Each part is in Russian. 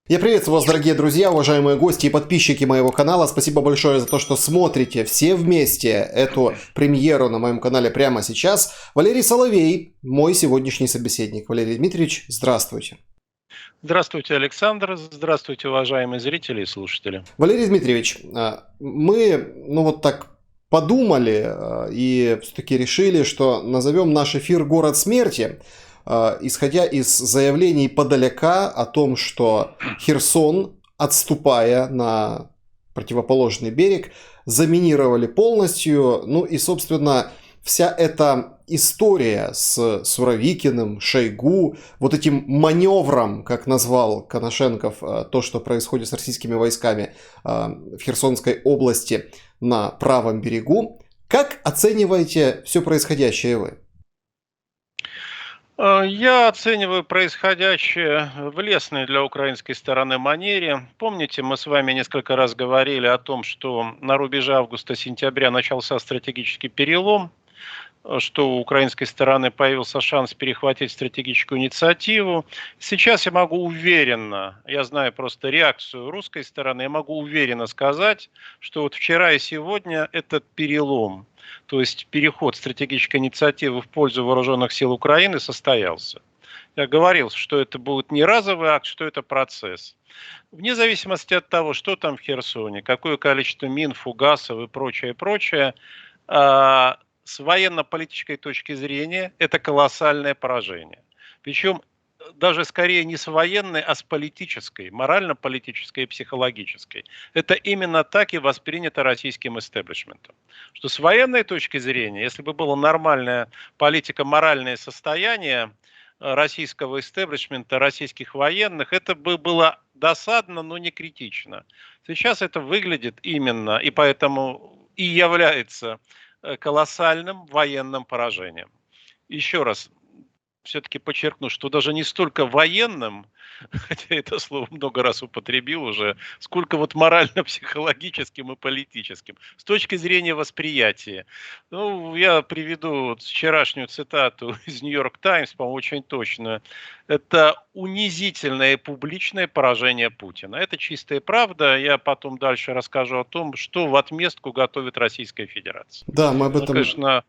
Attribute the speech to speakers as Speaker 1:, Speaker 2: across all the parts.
Speaker 1: Я приветствую вас, дорогие друзья, уважаемые гости и подписчики моего канала. Спасибо большое за то, что смотрите все вместе эту премьеру на моем канале прямо сейчас. Валерий Соловей, мой сегодняшний собеседник. Валерий Дмитриевич, здравствуйте.
Speaker 2: Здравствуйте, Александр. Здравствуйте, уважаемые зрители и слушатели.
Speaker 1: Валерий Дмитриевич, мы, вот так подумали и все-таки решили, что назовем наш эфир «Город смерти», исходя из заявлений подалека о том, что Херсон, отступая на противоположный берег, заминировали полностью. Ну и, собственно, вся эта история с Суровикиным, Шойгу, вот этим маневром, как назвал Коношенков, то, что происходит с российскими войсками в Херсонской области на правом берегу. Как оцениваете все происходящее вы?
Speaker 2: Я оцениваю происходящее в лестной для украинской стороны манере. Помните, мы с вами несколько раз говорили о том, что на рубеже августа-сентября начался стратегический перелом, что у украинской стороны появился шанс перехватить стратегическую инициативу. Сейчас я могу уверенно, я знаю просто реакцию русской стороны, я могу уверенно сказать, что вот вчера и сегодня этот перелом, то есть переход стратегической инициативы в пользу вооруженных сил Украины состоялся. Я говорил, что это будет не разовый акт, что это процесс. Вне зависимости от того, что там в Херсоне, какое количество мин, фугасов и прочее, прочее, с военно-политической точки зрения это колоссальное поражение. Причем даже скорее не с военной, а с политической, морально-политической и психологической. Это именно так и воспринято российским истеблишментом. Что с военной точки зрения, если бы было нормальное политико-моральное состояние российского истеблишмента, российских военных, это бы было досадно, но не критично. Сейчас это выглядит именно, и поэтому и является колоссальным военным поражением. Еще раз все-таки подчеркну, что даже не столько военным, хотя это слово много раз употребил уже, сколько вот морально-психологическим и политическим. С точки зрения восприятия. Ну, я приведу вот вчерашнюю цитату из Нью-Йорк Таймс, по-моему, очень точную. Это унизительное и публичное поражение Путина. Это чистая правда. Я потом дальше расскажу о том, что в отместку готовит Российская Федерация.
Speaker 1: Да, мы об
Speaker 2: Ну,
Speaker 1: этом
Speaker 2: конечно,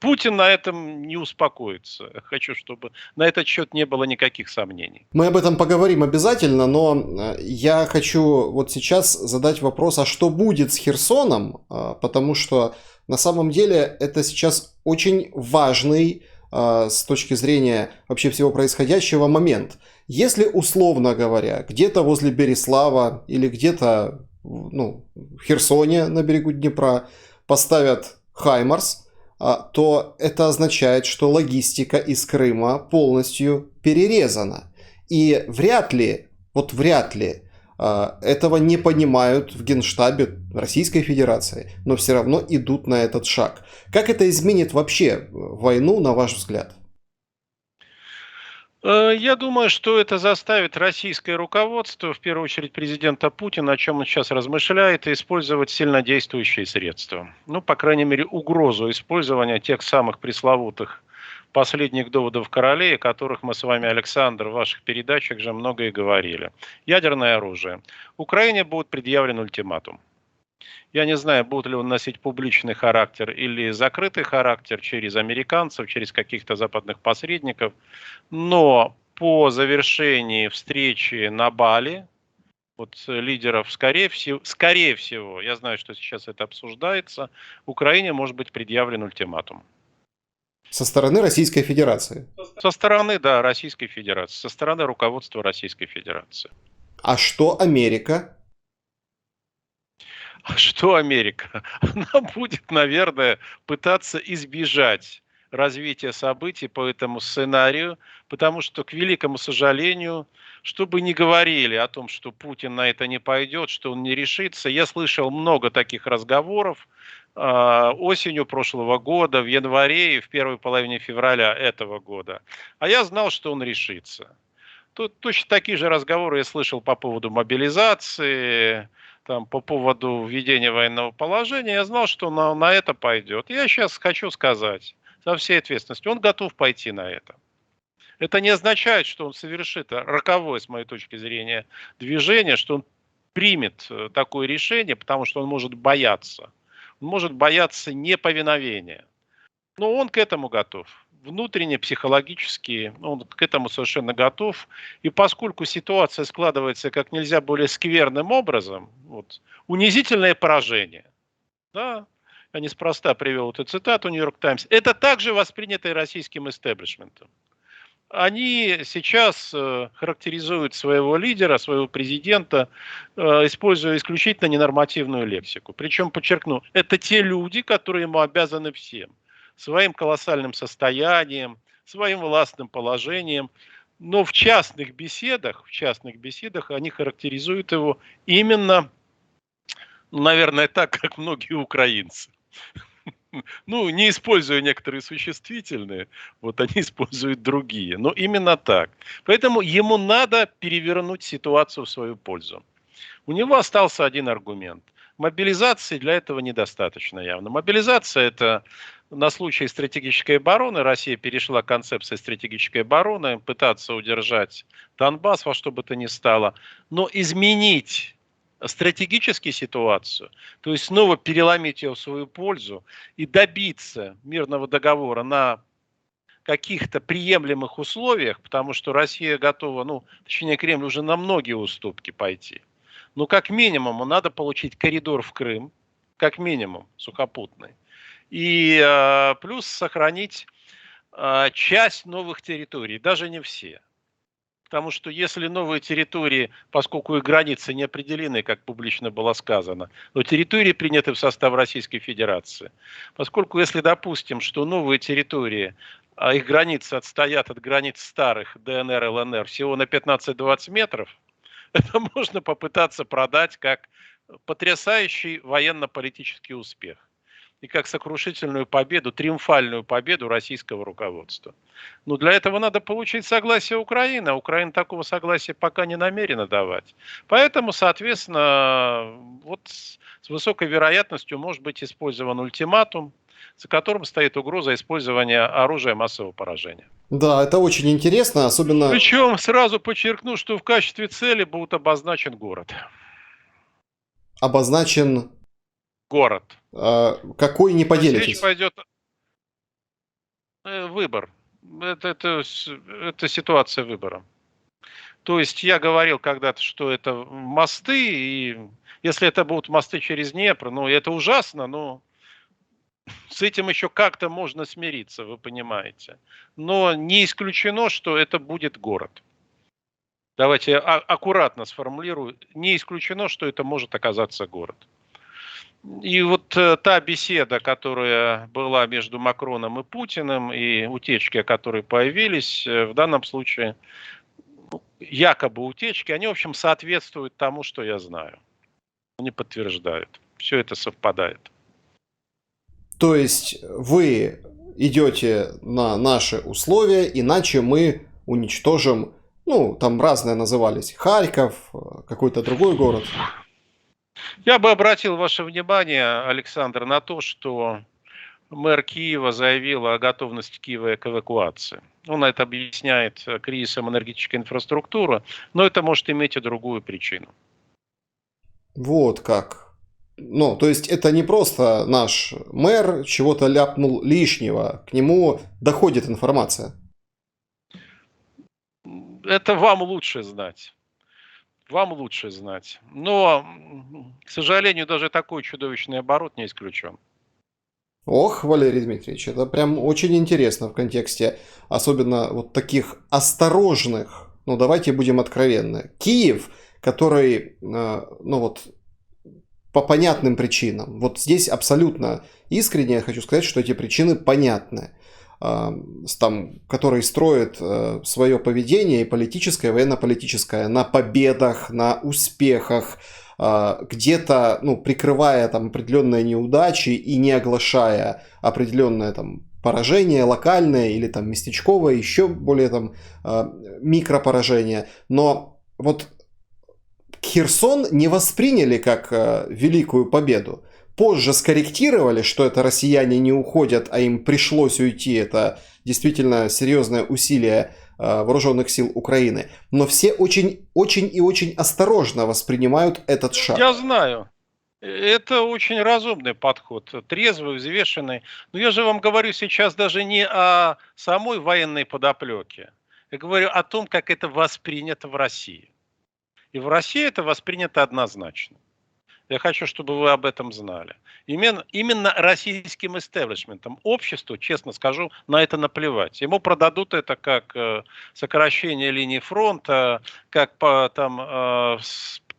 Speaker 2: Путин на этом не успокоится. Хочу, чтобы на этот счет не было никаких сомнений.
Speaker 1: Мы об этом поговорим обязательно, но я хочу вот сейчас задать вопрос, а что будет с Херсоном? Потому что на самом деле это сейчас очень важный с точки зрения вообще всего происходящего момент. Если, условно говоря, где-то возле Береслава или где-то в Херсоне на берегу Днепра поставят Хаймарс, то это означает, что логистика из Крыма полностью перерезана. И вряд ли этого не понимают в Генштабе Российской Федерации, но все равно идут на этот шаг. Как это изменит вообще войну, на ваш взгляд?
Speaker 2: Я думаю, что это заставит российское руководство, в первую очередь президента Путина, о чем он сейчас размышляет, использовать сильнодействующие средства. Ну, по крайней мере, угрозу использования тех самых пресловутых последних доводов королей, о которых мы с вами, Александр, в ваших передачах же много и говорили. Ядерное оружие. Украине будет предъявлен ультиматум. Я не знаю, будет ли он носить публичный характер или закрытый характер через американцев, через каких-то западных посредников. Но по завершении встречи на Бали, вот лидеров, скорее всего, я знаю, что сейчас это обсуждается, Украине может быть предъявлен ультиматум.
Speaker 1: Со стороны Российской Федерации.
Speaker 2: Со стороны, да, Российской Федерации, со стороны руководства Российской Федерации.
Speaker 1: А что Америка?
Speaker 2: А что Америка? Она будет, наверное, пытаться избежать развития событий по этому сценарию, потому что, к великому сожалению, чтобы не говорили о том, что Путин на это не пойдет, что он не решится, я слышал много таких разговоров осенью прошлого года, в январе и в первой половине февраля этого года. А я знал, что он решится. Тут точно такие же разговоры я слышал по поводу мобилизации, там, по поводу введения военного положения. Я знал, что на это пойдет. Я сейчас хочу сказать со всей ответственностью, он готов пойти на это. Это не означает, что он совершит роковое, с моей точки зрения, движение, что он примет такое решение, потому что он может бояться. Он может бояться неповиновения. Но он к этому готов. Внутренне, психологически, он к этому совершенно готов. И поскольку ситуация складывается как нельзя более скверным образом, вот, унизительное поражение, да, я неспроста привел эту цитату «Нью-Йорк Таймс», это также воспринято и российским истеблишментом. Они сейчас характеризуют своего лидера, своего президента, используя исключительно ненормативную лексику. Причем, подчеркну, это те люди, которые ему обязаны всем. Своим колоссальным состоянием, своим властным положением. Но в частных беседах они характеризуют его именно, наверное, так, как многие украинцы. Ну, не используя некоторые существительные, вот они используют другие. Но именно так. Поэтому ему надо перевернуть ситуацию в свою пользу. У него остался один аргумент. Мобилизации для этого недостаточно явно. Мобилизация – это на случай стратегической обороны. Россия перешла к концепции стратегической обороны, пытаться удержать Донбасс во что бы то ни стало. Но изменить стратегически ситуацию, то есть снова переломить ее в свою пользу и добиться мирного договора на каких-то приемлемых условиях, потому что Россия готова, ну, точнее, Кремль уже на многие уступки пойти. Но как минимум надо получить коридор в Крым, как минимум сухопутный, и плюс сохранить часть новых территорий, даже не все. Потому что если новые территории, поскольку их границы не определены, как публично было сказано, но территории приняты в состав Российской Федерации, поскольку если допустим, что новые территории, их границы отстоят от границ старых ДНР, ЛНР всего на 15-20 метров, это можно попытаться продать как потрясающий военно-политический успех и как сокрушительную победу, триумфальную победу российского руководства. Но для этого надо получить согласие Украины, а Украина такого согласия пока не намерена давать. Поэтому, соответственно, вот с высокой вероятностью может быть использован ультиматум, за которым стоит угроза использования оружия массового поражения.
Speaker 1: Да, это очень интересно, особенно...
Speaker 2: Причем сразу подчеркну, что в качестве цели будет обозначен город.
Speaker 1: Обозначен...
Speaker 2: Город.
Speaker 1: Какой, не поделитесь?
Speaker 2: Речь пойдет выбор. Это ситуация выбора. То есть я говорил когда-то, что это мосты, и если это будут мосты через Днепр, ну это ужасно, но с этим еще как-то можно смириться, вы понимаете. Но не исключено, что это будет город. Давайте я аккуратно сформулирую. Не исключено, что это может оказаться город. И вот та беседа, которая была между Макроном и Путиным, и утечки, которые появились, в данном случае якобы утечки, они, в общем, соответствуют тому, что я знаю. Они подтверждают. Все это совпадает.
Speaker 1: То есть вы идете на наши условия, иначе мы уничтожим, ну, там разные назывались, Харьков, какой-то другой город.
Speaker 2: Я бы обратил ваше внимание, Александр, на то, что мэр Киева заявил о готовности Киева к эвакуации. Он это объясняет кризисом энергетической инфраструктуры, но это может иметь и другую причину.
Speaker 1: Вот как. Ну, то есть это не просто наш мэр чего-то ляпнул лишнего, к нему доходит информация.
Speaker 2: Это вам лучше знать. Вам лучше знать. Но, к сожалению, даже такой чудовищный оборот не исключен.
Speaker 1: Ох, Валерий Дмитриевич, это прям очень интересно в контексте особенно вот таких осторожных, ну давайте будем откровенны. Киев, который, ну вот, по понятным причинам, вот здесь абсолютно искренне я хочу сказать, что эти причины понятны. Там, который строит свое поведение и политическое, и военно-политическое на победах, на успехах, где-то, ну, прикрывая там определенные неудачи и не оглашая определенное там поражение локальное или там местечковое, еще более там микропоражение. Но вот Херсон не восприняли как великую победу. позже скорректировали, что это россияне не уходят, а им пришлось уйти. Это действительно серьезное усилие вооруженных сил Украины. Но все очень, очень и очень осторожно воспринимают этот
Speaker 2: Я
Speaker 1: шаг.
Speaker 2: знаю. Это очень разумный подход, трезвый, взвешенный. Но я же вам говорю сейчас даже не о самой военной подоплеке. Я говорю о том, как это воспринято в России. И в России это воспринято однозначно. Я хочу, чтобы вы об этом знали. Именно российским истеблишментом. Обществу, честно скажу, на это наплевать. Ему продадут это как сокращение линии фронта, как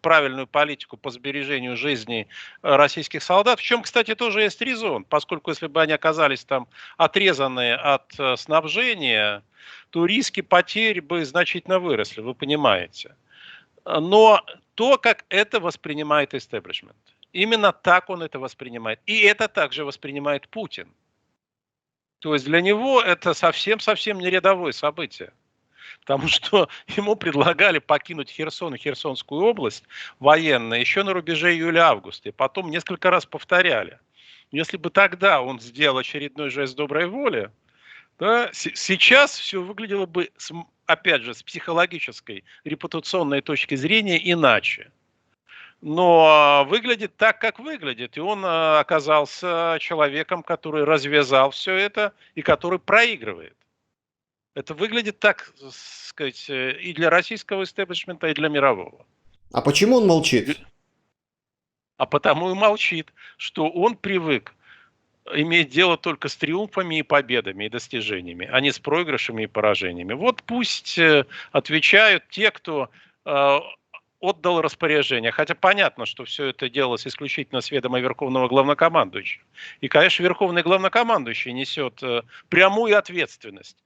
Speaker 2: правильную политику по сбережению жизни российских солдат. В чем, кстати, тоже есть резон, поскольку если бы они оказались там отрезанные от снабжения, то риски потерь бы значительно выросли, вы понимаете. Но то, как это воспринимает истеблишмент, именно так он это воспринимает. И это также воспринимает Путин. То есть для него это совсем-совсем не рядовое событие. Потому что ему предлагали покинуть Херсон и Херсонскую область военно еще на рубеже июля-августа. И потом несколько раз повторяли. Если бы тогда он сделал очередной жест доброй воли, да, сейчас все выглядело бы, опять же, с психологической, репутационной точки зрения иначе. Но выглядит так, как выглядит. И он оказался человеком, который развязал все это и который проигрывает. Это выглядит так, сказать, и для российского истеблишмента, и для мирового.
Speaker 1: А почему он молчит?
Speaker 2: А потому и молчит, что он привык иметь дело только с триумфами и победами и достижениями, а не с проигрышами и поражениями. Вот пусть отвечают те, кто отдал распоряжение. Хотя понятно, что все это делалось исключительно с ведома Верховного Главнокомандующего. И, конечно, Верховный Главнокомандующий несет прямую ответственность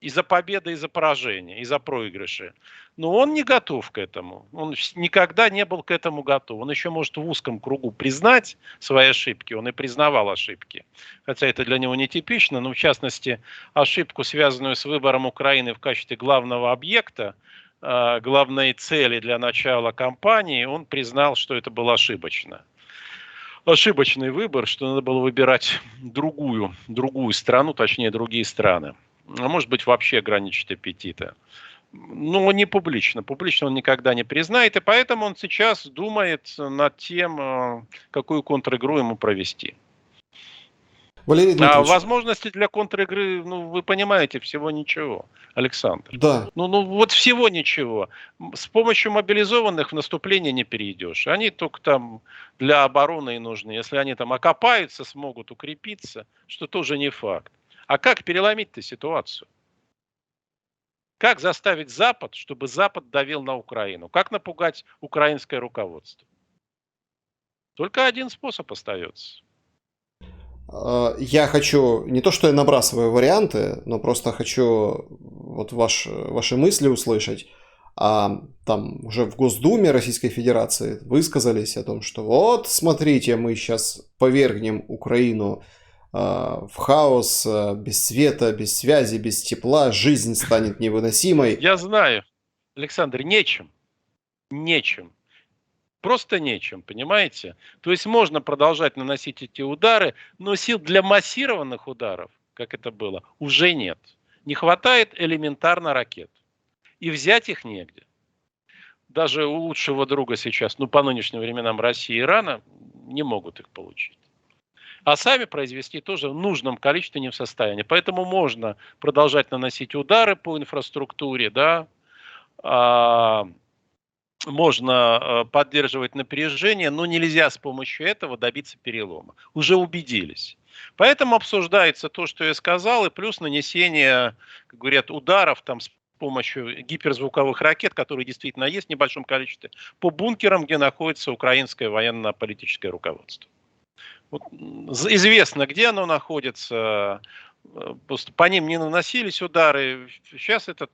Speaker 2: и за победы, и за поражения, и за проигрыши. Но он не готов к этому. Он никогда не был к этому готов. Он еще может в узком кругу признать свои ошибки. Он и признавал ошибки. Хотя это для него нетипично. Но в частности, ошибку, связанную с выбором Украины в качестве главного объекта, главной цели для начала кампании, он признал, что это было ошибочно. Ошибочный выбор, что надо было выбирать другую страну, точнее другие страны. А может быть вообще ограничить аппетиты. Но не публично. Публично он никогда не признает, и поэтому он сейчас думает над тем, какую контр-игру ему провести.
Speaker 1: Валерий
Speaker 2: А
Speaker 1: Дмитриевич.
Speaker 2: возможности для контр-игры, ну, вы понимаете, всего ничего, Александр.
Speaker 1: Да.
Speaker 2: Ну, вот всего ничего. С помощью мобилизованных в наступление не перейдешь. Они только там для обороны и нужны. Если они там окопаются, смогут укрепиться, что тоже не факт. А как переломить-то ситуацию? Как заставить Запад, чтобы Запад давил на Украину? Как напугать украинское руководство? Только один способ остается.
Speaker 1: Я хочу, не то что я набрасываю варианты, но просто хочу вот ваши мысли услышать. Там уже в Госдуме Российской Федерации высказались о том, что вот, смотрите, мы сейчас повергнем Украину в хаос, без света, без связи, без тепла, жизнь станет невыносимой.
Speaker 2: Я знаю, Александр, нечем. Нечем. Просто нечем, понимаете? То есть можно продолжать наносить эти удары, но сил для массированных ударов, как это было, уже нет. Не хватает элементарно ракет. И взять их негде. Даже у лучшего друга сейчас, ну по нынешним временам России и Ирана, не могут их получить. А сами произвести тоже в нужном количестве не в состоянии. Поэтому можно продолжать наносить удары по инфраструктуре, да, можно поддерживать напряжение, но нельзя с помощью этого добиться перелома. Уже убедились. Поэтому обсуждается то, что я сказал, и плюс нанесение, как говорят, ударов там с помощью гиперзвуковых ракет, которые действительно есть в небольшом количестве, по бункерам, где находится украинское военно-политическое руководство. Вот, известно, где оно находится, просто по ним не наносились удары. Сейчас это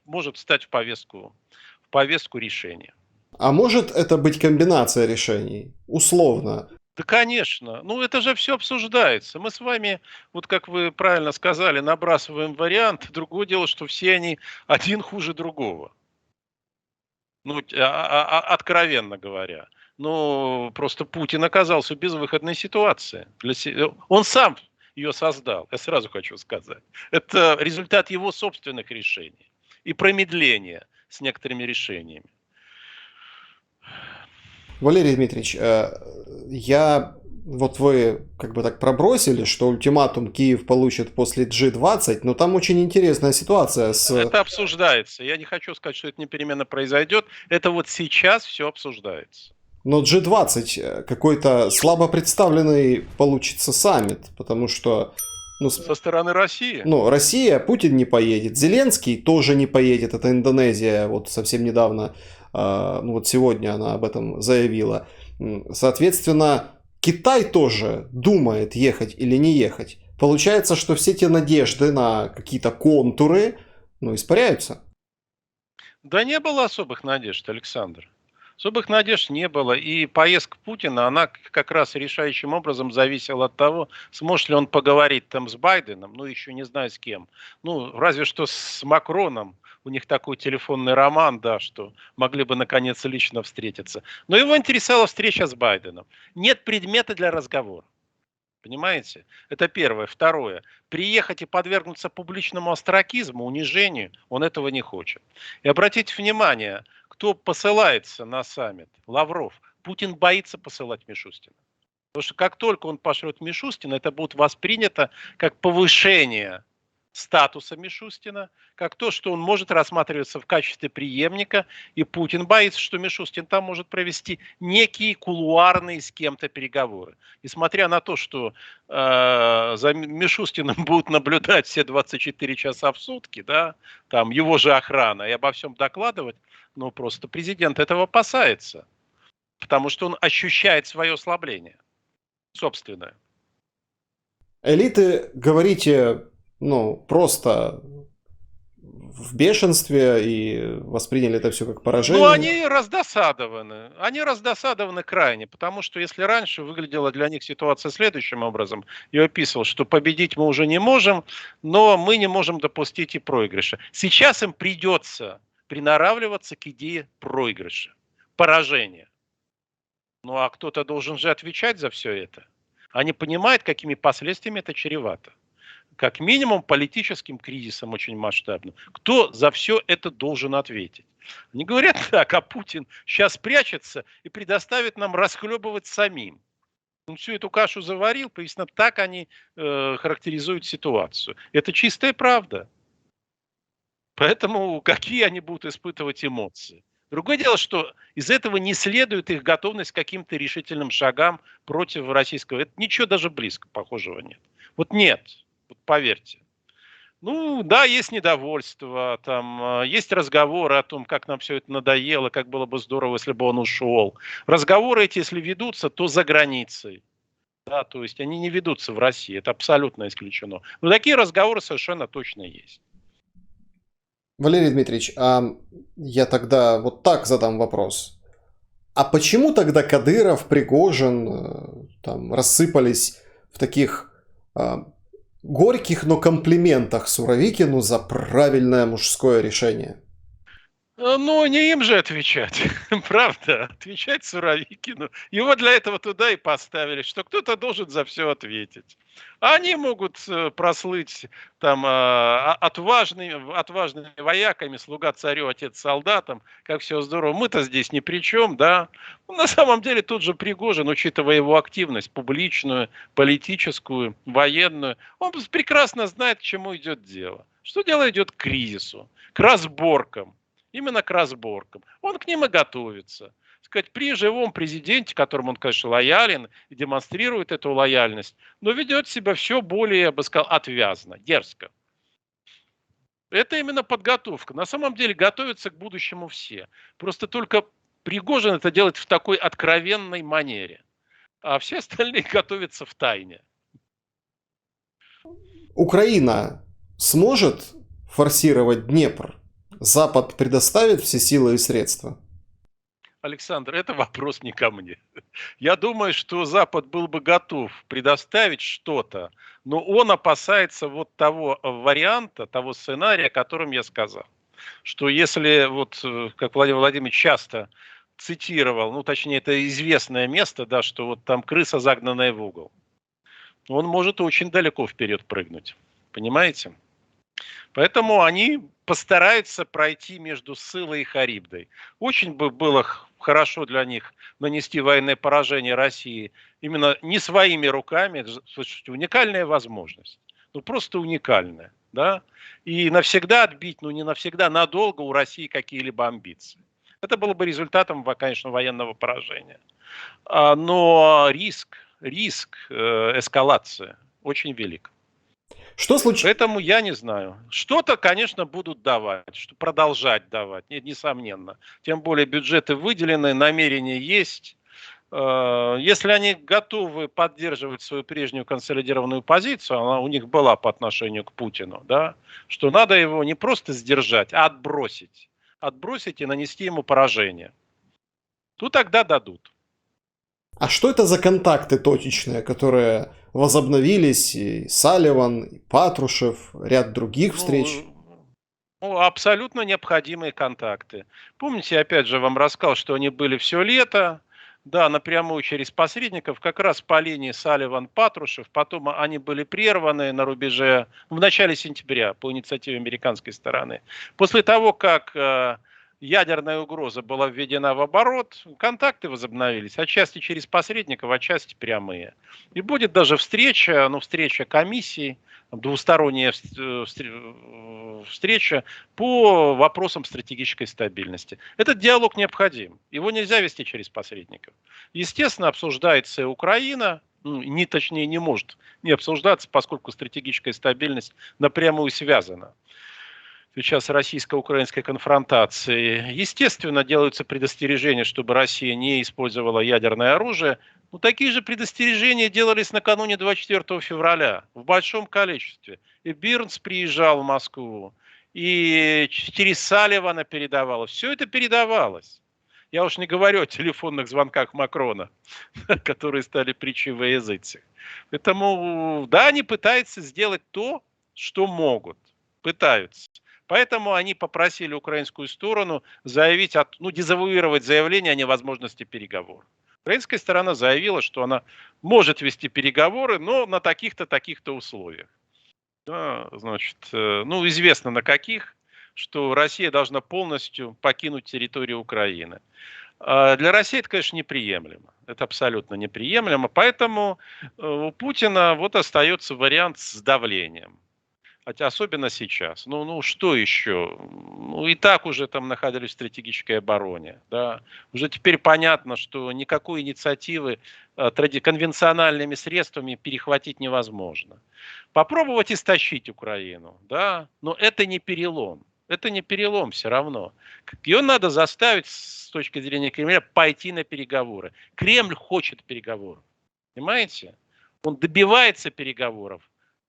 Speaker 2: может стать в повестку решения.
Speaker 1: А может это быть комбинация решений? Условно.
Speaker 2: Да, конечно. Ну, это же все обсуждается. Мы с вами, вот как вы правильно сказали, набрасываем вариант. Другое дело, что все они один хуже другого. Ну, откровенно говоря. Но просто Путин оказался в безвыходной ситуации. Он сам ее создал, я сразу хочу сказать. Это результат его собственных решений и промедления с некоторыми решениями.
Speaker 1: Валерий Дмитриевич, вот вы как бы так пробросили, что ультиматум Киев получит после G20, но там очень интересная ситуация с...
Speaker 2: Это обсуждается. Я не хочу сказать, что это непременно произойдет. Это вот сейчас все обсуждается.
Speaker 1: Но G20 какой-то слабо представленный получится саммит, потому что... Ну,
Speaker 2: Со стороны России?
Speaker 1: ну, Россия, Путин не поедет, Зеленский тоже не поедет, это Индонезия, вот совсем недавно, ну вот сегодня она об этом заявила. Соответственно, Китай тоже думает, ехать или не ехать. Получается, что все те надежды на какие-то контуры, ну, испаряются.
Speaker 2: Да не было особых надежд, Александр. Особых надежд не было. И поездка Путина, она как раз решающим образом зависела от того, сможет ли он поговорить там с Байденом, ну еще не знаю с кем. Ну, разве что с Макроном. У них такой телефонный роман, да, что могли бы наконец лично встретиться. Но его интересовала встреча с Байденом. Нет предмета для разговора. Понимаете? Это первое. Второе. Приехать и подвергнуться публичному остракизму, унижению, он этого не хочет. И обратите внимание, кто посылается на саммит? Лавров. Путин боится посылать Мишустина. Потому что как только он пошлет Мишустина, это будет воспринято как повышение статуса Мишустина, как то, что он может рассматриваться в качестве преемника, и Путин боится, что Мишустин там может провести некие кулуарные с кем-то переговоры. Несмотря на то, что за Мишустиным будут наблюдать все 24 часа в сутки, да, там его же охрана, и обо всем докладывать, но просто президент этого опасается, потому что он ощущает свое ослабление собственное.
Speaker 1: Элиты, говорите, ну, просто в бешенстве и восприняли это все как
Speaker 2: Ну,
Speaker 1: поражение.
Speaker 2: они раздосадованы крайне, потому что если раньше выглядела для них ситуация следующим образом, я описывал, что победить мы уже не можем, но мы не можем допустить и проигрыша. Сейчас им придется приноравливаться к идее проигрыша, поражения. Ну, а кто-то должен же отвечать за все это. Они понимают, какими последствиями это чревато. Как минимум политическим кризисом очень масштабным. Кто за все это должен ответить? Они говорят так, а Путин сейчас прячется и предоставит нам расхлебывать самим. Он всю эту кашу заварил, поясню, так они характеризуют ситуацию. Это чистая правда. Поэтому какие они будут испытывать эмоции? Другое дело, что из этого не следует их готовность к каким-то решительным шагам против российского. Это ничего даже близко похожего нет. Вот нет, вот поверьте. Ну, да, есть недовольство, там, есть разговоры о том, как нам все это надоело, как было бы здорово, если бы он ушел. Разговоры эти, если ведутся, то за границей. Да, то есть они не ведутся в России, это абсолютно исключено. Но такие разговоры совершенно точно есть.
Speaker 1: Валерий Дмитриевич, а я тогда вот так задам вопрос. А почему тогда Кадыров, Пригожин там рассыпались в таких горьких, но комплиментах Суровикину за правильное мужское решение?
Speaker 2: Ну, не им же отвечать, правда, отвечать Суровикину. Его для этого туда и поставили, что кто-то должен за все ответить. А они могут прослыть там отважными вояками, слуга царю, отец солдатам, как все здорово. Мы-то здесь ни при чем, да. Ну, на самом деле тот же Пригожин, учитывая его активность публичную, политическую, военную, он прекрасно знает, к чему идет дело. Что дело идет к кризису, к разборкам. Именно к разборкам. Он к ним и готовится. Сказать, при живом президенте, которому он, конечно, лоялен и демонстрирует эту лояльность, но ведет себя все более, я бы сказал, отвязно, дерзко. Это именно подготовка. На самом деле готовятся к будущему все. Просто только Пригожин это делает в такой откровенной манере. А все остальные готовятся в тайне.
Speaker 1: Украина сможет форсировать Днепр? Запад предоставит все силы и средства?
Speaker 2: Александр, это вопрос не ко мне. Я думаю, что Запад был бы готов предоставить что-то, но он опасается вот того варианта, того сценария, о котором я сказал. Что если, вот, как Владимир Владимирович часто цитировал, ну, точнее, это известное место, да, что вот там крыса, загнанная в угол. Он может очень далеко вперед прыгнуть. Понимаете? Поэтому они постараются пройти между Сылой и Харибдой. Очень бы было хорошо для них нанести военное поражение России именно не своими руками. Слушайте, уникальная возможность. Ну, просто уникальная. Да? И навсегда отбить, ну не навсегда, надолго у России какие-либо амбиции. Это было бы результатом, конечно, военного поражения. Но риск эскалации очень велик.
Speaker 1: Что случилось?
Speaker 2: Поэтому я не знаю. Что-то, конечно, будут давать, что продолжать давать, несомненно. Тем более бюджеты выделены, намерения есть. Если они готовы поддерживать свою прежнюю консолидированную позицию, она у них была по отношению к Путину, да, что надо его не просто сдержать, а отбросить. Отбросить и нанести ему поражение. То тогда дадут.
Speaker 1: А что это за контакты точечные, которые возобновились? И Салливан, и Патрушев, ряд других встреч.
Speaker 2: Абсолютно необходимые контакты. Помните, опять же, вам рассказал, что они были все лето, да, напрямую через посредников, как раз по линии Салливан-Патрушев. Потом они были прерваны на рубеже в начале сентября по инициативе американской стороны. После того, как ядерная угроза была введена в оборот, контакты возобновились, отчасти через посредников, отчасти прямые. И будет даже встреча, встреча комиссий, двусторонняя встреча по вопросам стратегической стабильности. Этот диалог необходим. Его нельзя вести через посредников. Естественно, обсуждается и Украина, точнее не может не обсуждаться, поскольку стратегическая стабильность напрямую связана сейчас российско-украинской конфронтации. Естественно, делаются предостережения, чтобы Россия не использовала ядерное оружие. Но такие же предостережения делались накануне 24 февраля в большом количестве. И Бирнс приезжал в Москву, и через Салливана передавалось. Все это передавалось. Я уж не говорю о телефонных звонках Макрона, которые стали притчей во языцах. Поэтому, да, они пытаются сделать то, что могут. Пытаются. Поэтому они попросили украинскую сторону заявить, дезавуировать заявление о невозможности переговоров. Украинская сторона заявила, что она может вести переговоры, но на таких-то, таких-то условиях. Да, значит, известно на каких, что Россия должна полностью покинуть территорию Украины. Для России это, конечно, неприемлемо. Это абсолютно неприемлемо. Поэтому у Путина остается вариант с давлением. Хотя особенно сейчас. Что еще? И так уже там находились в стратегической обороне. Да. Уже теперь понятно, что никакой инициативы конвенциональными средствами перехватить невозможно. Попробовать истощить Украину, да, но это не перелом. Это не перелом все равно. Ее надо заставить с точки зрения Кремля пойти на переговоры. Кремль хочет переговоров. Понимаете? Он добивается переговоров.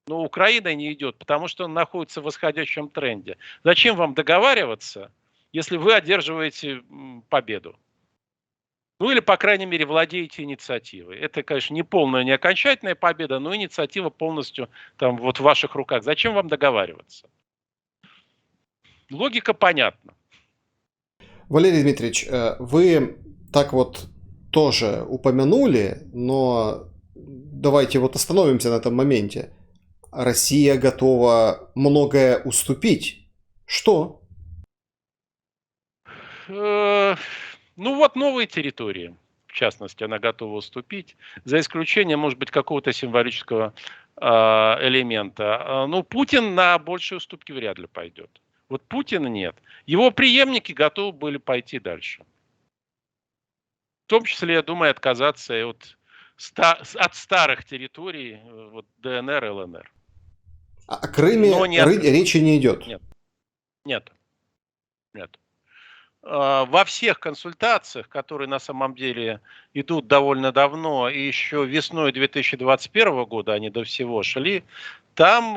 Speaker 2: Но Украина не идет, потому что он находится в восходящем тренде. Зачем вам договариваться, если вы одерживаете победу? Или, по крайней мере, владеете инициативой. Это, конечно, не полная, не окончательная победа, но инициатива полностью в ваших руках. Зачем вам договариваться? Логика понятна.
Speaker 1: Валерий Дмитриевич, вы так тоже упомянули, но давайте остановимся на этом моменте. Россия готова многое уступить. Что?
Speaker 2: Новые территории, в частности, она готова уступить, за исключением, может быть, какого-то символического элемента. Путин на большие уступки вряд ли пойдет. Путина нет. Его преемники готовы были пойти дальше. В том числе, я думаю, отказаться от старых территорий ДНР, ЛНР.
Speaker 1: О Крыме речи не идет.
Speaker 2: Нет. Во всех консультациях, которые на самом деле идут довольно давно, и еще весной 2021 года они до всего шли, там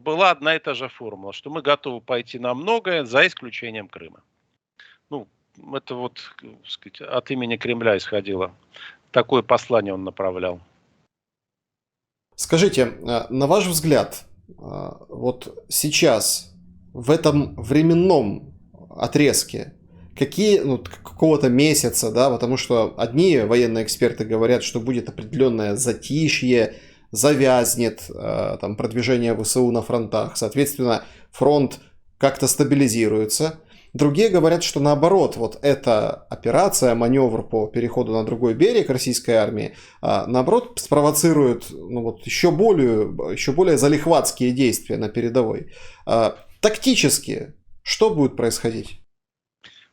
Speaker 2: была одна и та же формула, что мы готовы пойти на многое, за исключением Крыма. Это от имени Кремля исходило. Такое послание он направлял.
Speaker 1: Скажите, на ваш взгляд, сейчас, в этом временном отрезке, какие, ну, какого-то месяца, да, потому что одни военные эксперты говорят, что будет определенное затишье, завязнет там продвижение ВСУ на фронтах, соответственно, фронт как-то стабилизируется. Другие говорят, что наоборот, вот эта операция, маневр по переходу на другой берег российской армии, наоборот, спровоцирует ну, вот, еще более залихватские действия на передовой. Тактически, что будет происходить?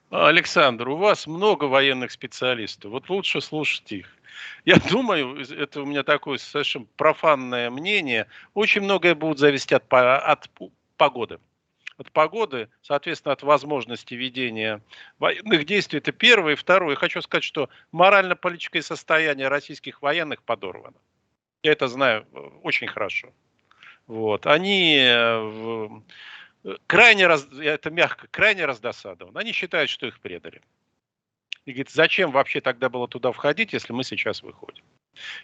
Speaker 2: Александр, у вас много военных специалистов. Вот лучше слушать их. Я думаю, это у меня такое совершенно профанное мнение, очень многое будет зависеть от погоды. От погоды, соответственно, от возможности ведения военных действий. Это первое. И второе. Хочу сказать, что морально-политическое состояние российских военных подорвано. Я это знаю очень хорошо. Вот. Они это мягко, крайне раздосадованы. Они считают, что их предали. И говорит, зачем вообще тогда было туда входить, если мы сейчас выходим?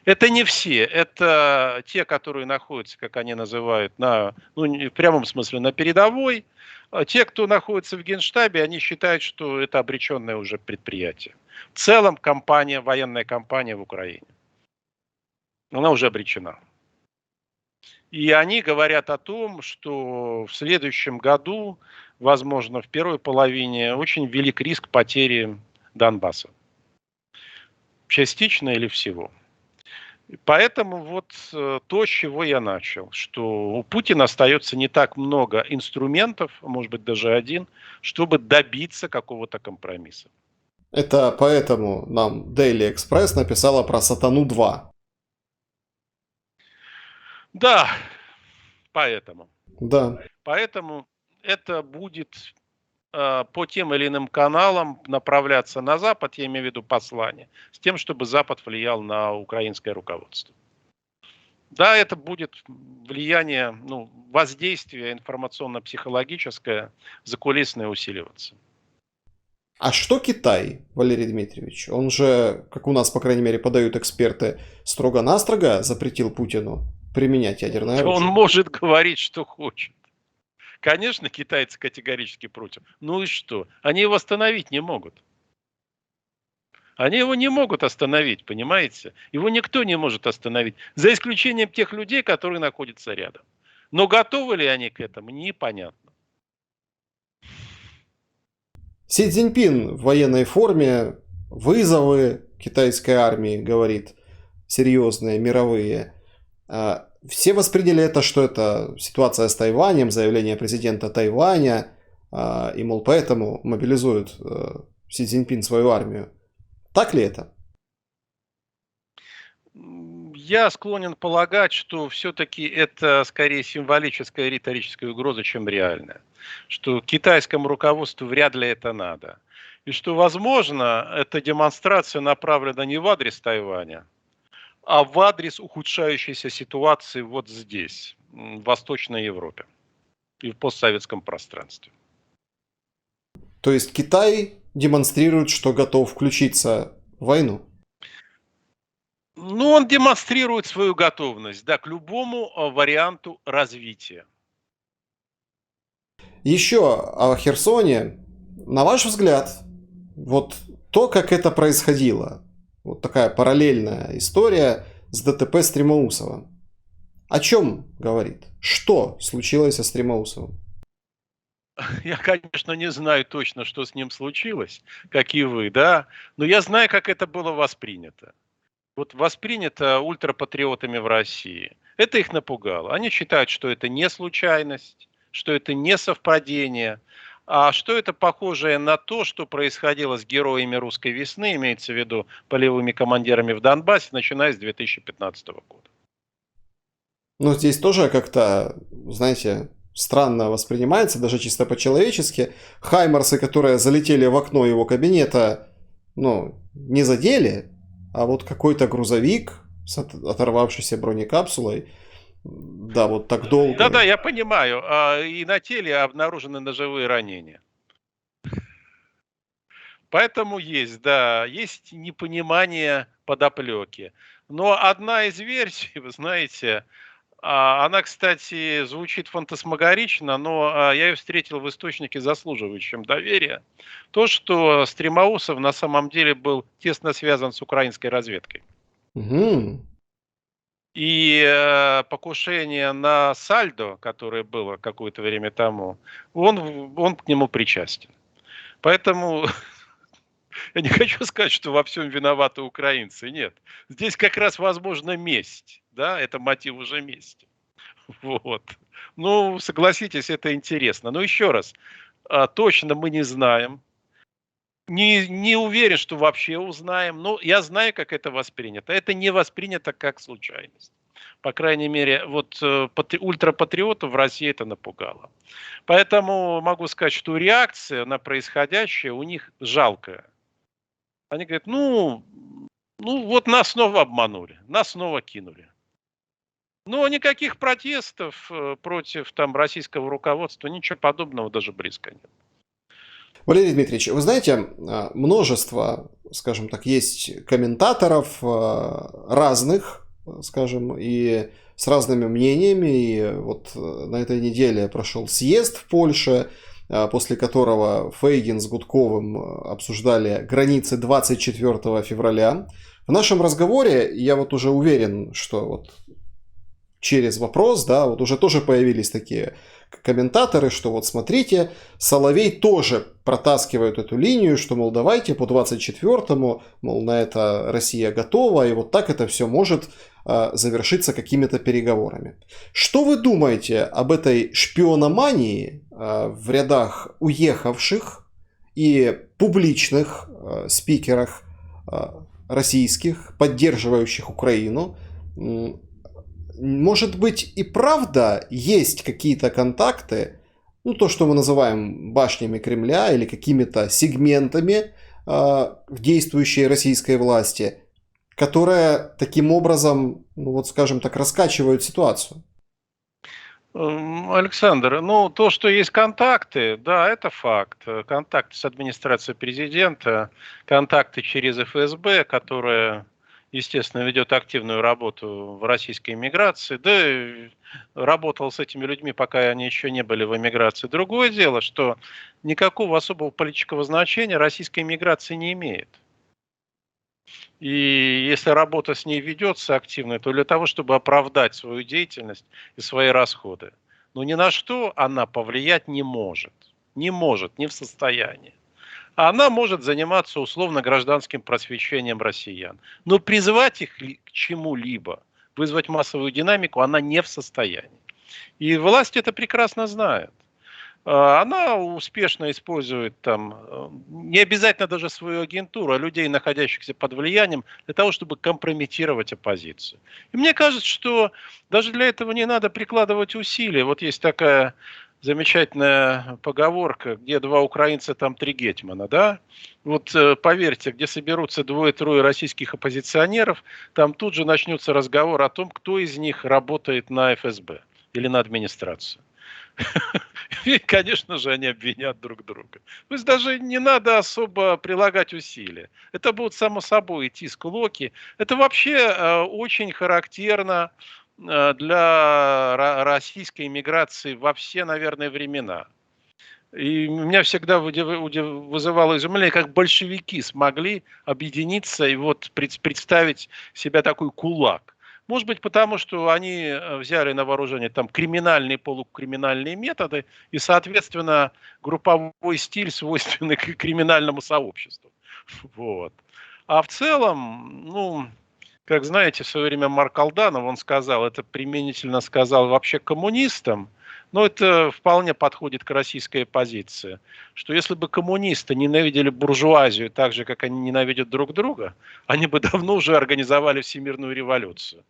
Speaker 2: Это не все, это те, которые находятся, как они называют, в прямом смысле на передовой. А те, кто находится в Генштабе, они считают, что это обреченное уже предприятие. В целом военная кампания в Украине, она уже обречена. И они говорят о том, что в следующем году, возможно, в первой половине, очень велик риск потери Донбасса. Частично или всего. Поэтому вот то, с чего я начал, что у Путина остается не так много инструментов, может быть даже один, чтобы добиться какого-то компромисса.
Speaker 1: Это поэтому нам Daily Express написала про Сатану-2.
Speaker 2: Да, поэтому.
Speaker 1: Да.
Speaker 2: Поэтому это будет по тем или иным каналам направляться на Запад, я имею в виду послание, с тем, чтобы Запад влиял на украинское руководство. Да, это будет влияние, воздействие информационно-психологическое, закулисное усиливаться.
Speaker 1: А что Китай, Валерий Дмитриевич? Он же, как у нас, по крайней мере, подают эксперты, строго-настрого запретил Путину применять ядерное
Speaker 2: Он
Speaker 1: оружие.
Speaker 2: может говорить, что хочет. Конечно, китайцы категорически против. Ну и что? Они его остановить не могут. Они его не могут остановить, понимаете? Его никто не может остановить. За исключением тех людей, которые находятся рядом. Но готовы ли они к этому, непонятно.
Speaker 1: Си Цзиньпин в военной форме, вызовы китайской армии, говорит, серьезные, мировые. Все восприняли это, что это ситуация с Тайванем, заявление президента Тайваня, и, мол, поэтому мобилизует Си Цзиньпин свою армию. Так ли это?
Speaker 2: Я склонен полагать, что все-таки это скорее символическая риторическая угроза, чем реальная. Что китайскому руководству вряд ли это надо. И что, возможно, эта демонстрация направлена не в адрес Тайваня, а в адрес ухудшающейся ситуации вот здесь, в Восточной Европе и в постсоветском пространстве.
Speaker 1: То есть Китай демонстрирует, что готов включиться в войну?
Speaker 2: Ну, он демонстрирует свою готовность, да, к любому варианту развития.
Speaker 1: Еще о Херсоне. На ваш взгляд, вот то, как это происходило, вот такая параллельная история с ДТП Стремоусовым. О чем говорит? Что случилось со Стремоусовым?
Speaker 2: Я, конечно, не знаю точно, что с ним случилось, как и вы, да, но я знаю, как это было воспринято. Вот воспринято ультрапатриотами в России. Это их напугало. Они считают, что это не случайность, что это не совпадение, а что это похожее на то, что происходило с героями русской весны, имеется в виду полевыми командирами в Донбассе, начиная с 2015 года.
Speaker 1: Ну, здесь тоже как-то, знаете, странно воспринимается, даже чисто по-человечески. Хаймарсы, которые залетели в окно его кабинета, не задели, а вот какой-то грузовик с оторвавшейся бронекапсулой, да, вот так долго.
Speaker 2: Да-да, я понимаю. И на теле обнаружены ножевые ранения. Поэтому есть непонимание подоплеки. Но одна из версий, вы знаете, Она, кстати, звучит фантасмагорично, но я ее встретил в источнике, заслуживающем доверия. То, что Стремоусов на самом деле был тесно связан с украинской разведкой.
Speaker 1: Мгм.
Speaker 2: И покушение на Сальдо, которое было какое-то время тому, он к нему причастен. Поэтому я не хочу сказать, что во всем виноваты украинцы. Нет. Здесь как раз возможна месть. Да, это мотив уже мести. Вот. Ну, согласитесь, это интересно. Но еще раз, точно мы не знаем. Не уверен, что вообще узнаем. Но я знаю, как это воспринято. Это не воспринято как случайность. По крайней мере, вот ультрапатриотов в России это напугало. Поэтому могу сказать, что реакция на происходящее у них жалкая. Они говорят, ну вот нас снова обманули, нас снова кинули. Но никаких протестов против там российского руководства, ничего подобного даже близко нет.
Speaker 1: Валерий Дмитриевич, вы знаете, множество, скажем так, есть комментаторов разных, скажем, и с разными мнениями. И вот на этой неделе прошел съезд в Польше, после которого Фейгин с Гудковым обсуждали границы 24 февраля. В нашем разговоре я вот уже уверен, что вот через вопрос, да, вот уже тоже появились такие комментаторы, что вот смотрите, Соловей тоже протаскивает эту линию, что, мол, давайте по 24-му, мол, на это Россия готова, и вот так это все может завершиться какими-то переговорами. Что вы думаете об этой шпиономании в рядах уехавших и публичных спикерах российских, поддерживающих Украину? Может быть и правда есть какие-то контакты, ну то, что мы называем башнями Кремля или какими-то сегментами в действующей российской власти, которые таким образом, ну вот скажем так, раскачивают ситуацию?
Speaker 2: Александр, ну то, что есть контакты, да, это факт. Контакты с администрацией президента, контакты через ФСБ, которая, естественно, ведет активную работу в российской эмиграции, да, и работал с этими людьми, пока они еще не были в эмиграции. Другое дело, что никакого особого политического значения российская эмиграция не имеет. И если работа с ней ведется активно, то для того, чтобы оправдать свою деятельность и свои расходы. Но ни на что она повлиять не может. Не может, не в состоянии. А она может заниматься условно гражданским просвещением россиян. Но призывать их к чему-либо, вызвать массовую динамику, она не в состоянии. И власть это прекрасно знает. Она успешно использует там, не обязательно даже свою агентуру, а людей, находящихся под влиянием, для того, чтобы компрометировать оппозицию. И мне кажется, что даже для этого не надо прикладывать усилия. Вот есть такая замечательная поговорка, где два украинца, там три гетьмана, да? Вот поверьте, где соберутся двое-трое российских оппозиционеров, там тут же начнется разговор о том, кто из них работает на ФСБ или на администрацию. И, конечно же, они обвинят друг друга. То есть даже не надо особо прилагать усилия. Это будут само собой идти склоки. Это вообще очень характерно для российской иммиграции во все, наверное, времена. И меня всегда вызывало изумление, как большевики смогли объединиться и вот представить себя такой кулак. Может быть, потому что они взяли на вооружение там криминальные, полукриминальные методы и, соответственно, групповой стиль, свойственный к криминальному сообществу. Вот. А в целом, ну, как знаете, в свое время Марк Алданов, он сказал, это применительно сказал вообще коммунистам, но это вполне подходит к российской позиции, что если бы коммунисты ненавидели буржуазию так же, как они ненавидят друг друга, они бы давно уже организовали всемирную революцию.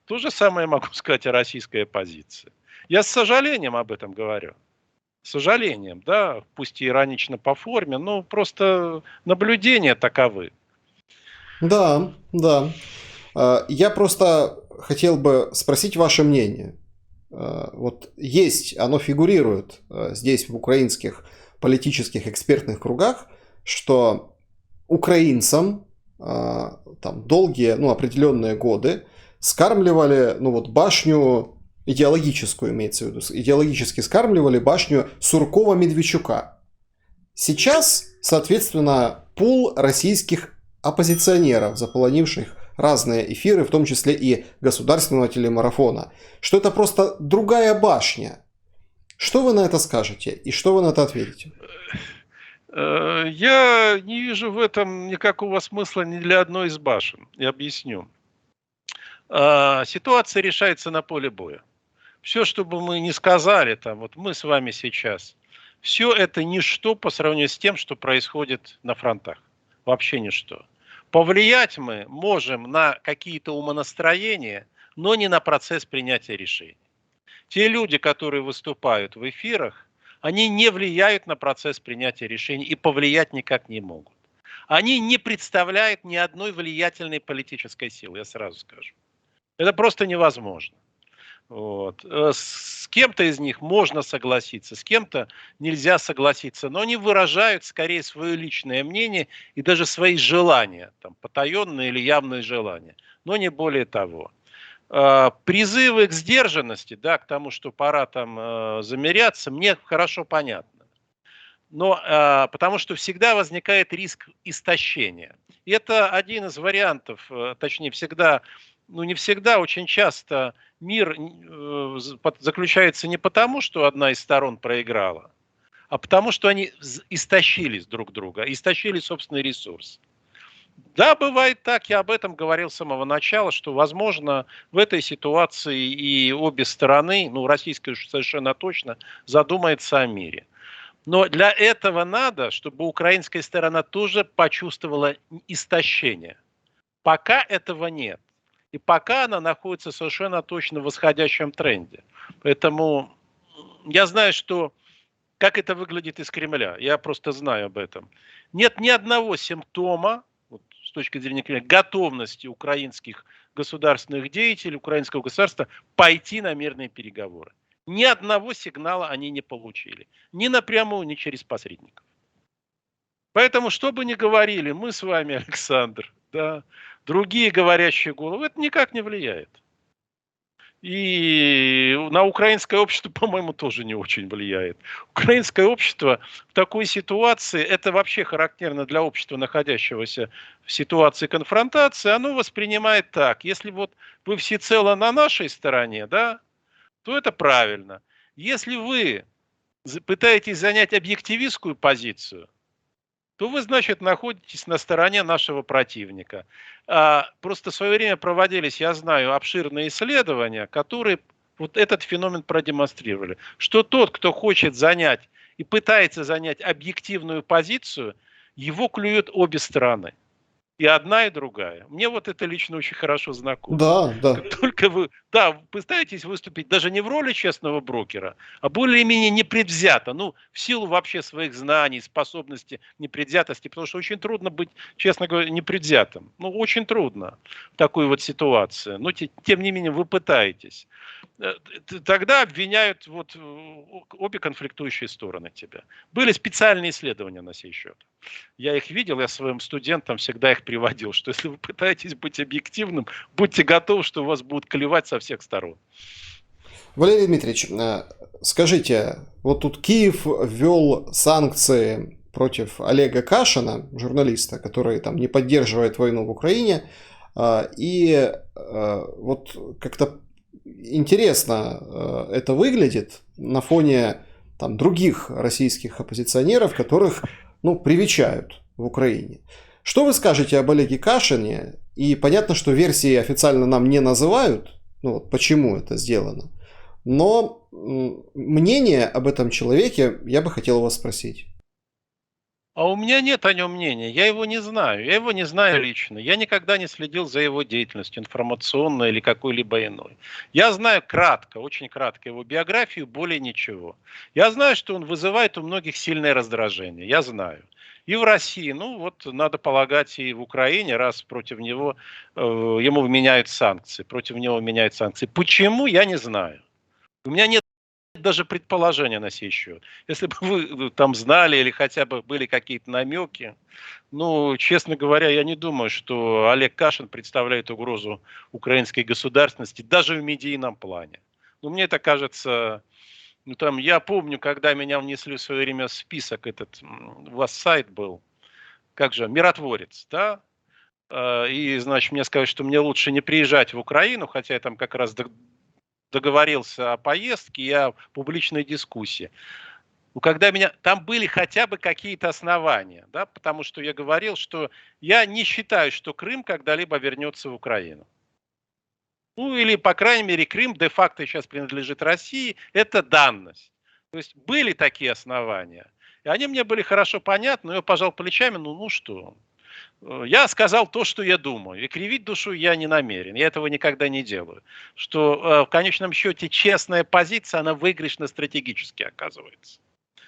Speaker 2: То же самое могу сказать о российской оппозиции. Я с сожалением об этом говорю. С сожалением, да, пусть и иронично по форме, но просто наблюдения таковы.
Speaker 1: Да, да. Я просто хотел бы спросить ваше мнение. Вот есть, оно фигурирует здесь в украинских политических экспертных кругах, что украинцам там долгие, ну, определенные годы скармливали, ну, вот башню идеологическую имеется в виду, идеологически скармливали башню Суркова-Медведчука. Сейчас, соответственно, пул российских оппозиционеров, заполонивших разные эфиры, в том числе и государственного телемарафона, что это просто другая башня. Что вы на это скажете и что вы на это ответите?
Speaker 2: Я не вижу в этом никакого смысла ни для одной из башен. Я объясню. Ситуация решается на поле боя. Все, что бы мы ни сказали, там, вот мы с вами сейчас, все это ничто по сравнению с тем, что происходит на фронтах. Вообще ничто. Повлиять мы можем на какие-то умонастроения, но не на процесс принятия решений. Те люди, которые выступают в эфирах, они не влияют на процесс принятия решений и повлиять никак не могут. Они не представляют ни одной влиятельной политической силы, я сразу скажу. Это просто невозможно. Вот. С кем-то из них можно согласиться, с кем-то нельзя согласиться, но они выражают скорее свое личное мнение и даже свои желания, там, потаенные или явные желания, но не более того. Призывы к сдержанности, да, к тому, что пора там замеряться, мне хорошо понятно. Но потому что всегда возникает риск истощения. И это один из вариантов, точнее, всегда, ну не всегда, очень часто мир заключается не потому, что одна из сторон проиграла, а потому что они истощились друг друга, истощили собственный ресурс. Да, бывает так, я об этом говорил с самого начала, что, возможно, в этой ситуации и обе стороны, ну, российская уж совершенно точно, задумается о мире. Но для этого надо, чтобы украинская сторона тоже почувствовала истощение. Пока этого нет. И пока она находится совершенно точно в восходящем тренде. Поэтому я знаю, что как это выглядит из Кремля. Я просто знаю об этом. Нет ни одного симптома, вот, с точки зрения Кремля, готовности украинских государственных деятелей, украинского государства пойти на мирные переговоры. Ни одного сигнала они не получили. Ни напрямую, ни через посредников. Поэтому, что бы ни говорили мы с вами, Александр, да, другие говорящие головы, это никак не влияет. И на украинское общество, по-моему, тоже не очень влияет. Украинское общество в такой ситуации, это вообще характерно для общества, находящегося в ситуации конфронтации, оно воспринимает так: если вот вы всецело на нашей стороне, да, то это правильно. Если вы пытаетесь занять объективистскую позицию, то вы, значит, находитесь на стороне нашего противника. Просто в свое время проводились, я знаю, обширные исследования, которые вот этот феномен продемонстрировали. Что тот, кто хочет занять и пытается занять объективную позицию, его клюют обе стороны. И одна, и другая. Мне вот это лично очень хорошо знакомо.
Speaker 1: Да, да.
Speaker 2: Как только вы, да, пытаетесь выступить даже не в роли честного брокера, а более-менее непредвзято, ну, в силу вообще своих знаний, способностей, непредвзятости, потому что очень трудно быть, честно говоря, непредвзятым. Ну, очень трудно в такой вот ситуации. Но тем не менее вы пытаетесь. Тогда обвиняют вот обе конфликтующие стороны тебя. Были специальные исследования на сей счет. Я их видел, я своим студентам всегда их приводил, что если вы пытаетесь быть объективным, будьте готовы, что вас будут клевать со всех сторон.
Speaker 1: Валерий Дмитриевич, скажите, вот тут Киев ввел санкции против Олега Кашина, журналиста, который там не поддерживает войну в Украине, и вот как-то интересно это выглядит на фоне там других российских оппозиционеров, которых, ну, привечают в Украине. Что вы скажете об Олеге Кашине? И понятно, что версии официально нам не называют, ну вот почему это сделано. Но мнение об этом человеке я бы хотел у вас спросить.
Speaker 2: А у меня нет о нем мнения, я его не знаю. Я его не знаю лично. Я никогда не следил за его деятельностью, информационной или какой-либо иной. Я знаю кратко, очень кратко его биографию, более ничего. Я знаю, что он вызывает у многих сильное раздражение. Я знаю. И в России, ну вот надо полагать, и в Украине, раз против него, ему вменяют санкции, против него вменяют санкции. Почему, я не знаю. У меня нет даже предположения на сей счет. Если бы вы там знали или хотя бы были какие-то намеки, ну, честно говоря, я не думаю, что Олег Кашин представляет угрозу украинской государственности даже в медийном плане. Ну, мне это кажется, ну, там, я помню, когда меня внесли в свое время в список этот, у вас сайт был, как же, «Миротворец», да? И, значит, мне сказали, что мне лучше не приезжать в Украину, хотя я там как раз договорился о поездке и о публичной дискуссии. Ну, когда меня... Там были хотя бы какие-то основания, да, потому что я говорил, что я не считаю, что Крым когда-либо вернется в Украину. Ну, или, по крайней мере, Крым де-факто сейчас принадлежит России. Это данность. То есть были такие основания. И они мне были хорошо понятны, но я пожал плечами, ну что. Я сказал то, что я думаю. И кривить душу я не намерен. Я этого никогда не делаю. Что в конечном счете честная позиция, она выигрышна стратегически оказывается.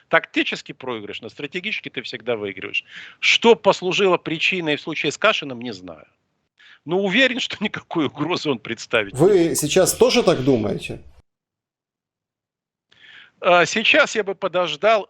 Speaker 2: Тактически проигрышно, стратегически ты всегда выигрываешь. Что послужило причиной в случае с Кашиным, не знаю. Но уверен, что никакой угрозы он представить не
Speaker 1: Вы
Speaker 2: мог.
Speaker 1: сейчас тоже так думаете?
Speaker 2: Сейчас я бы подождал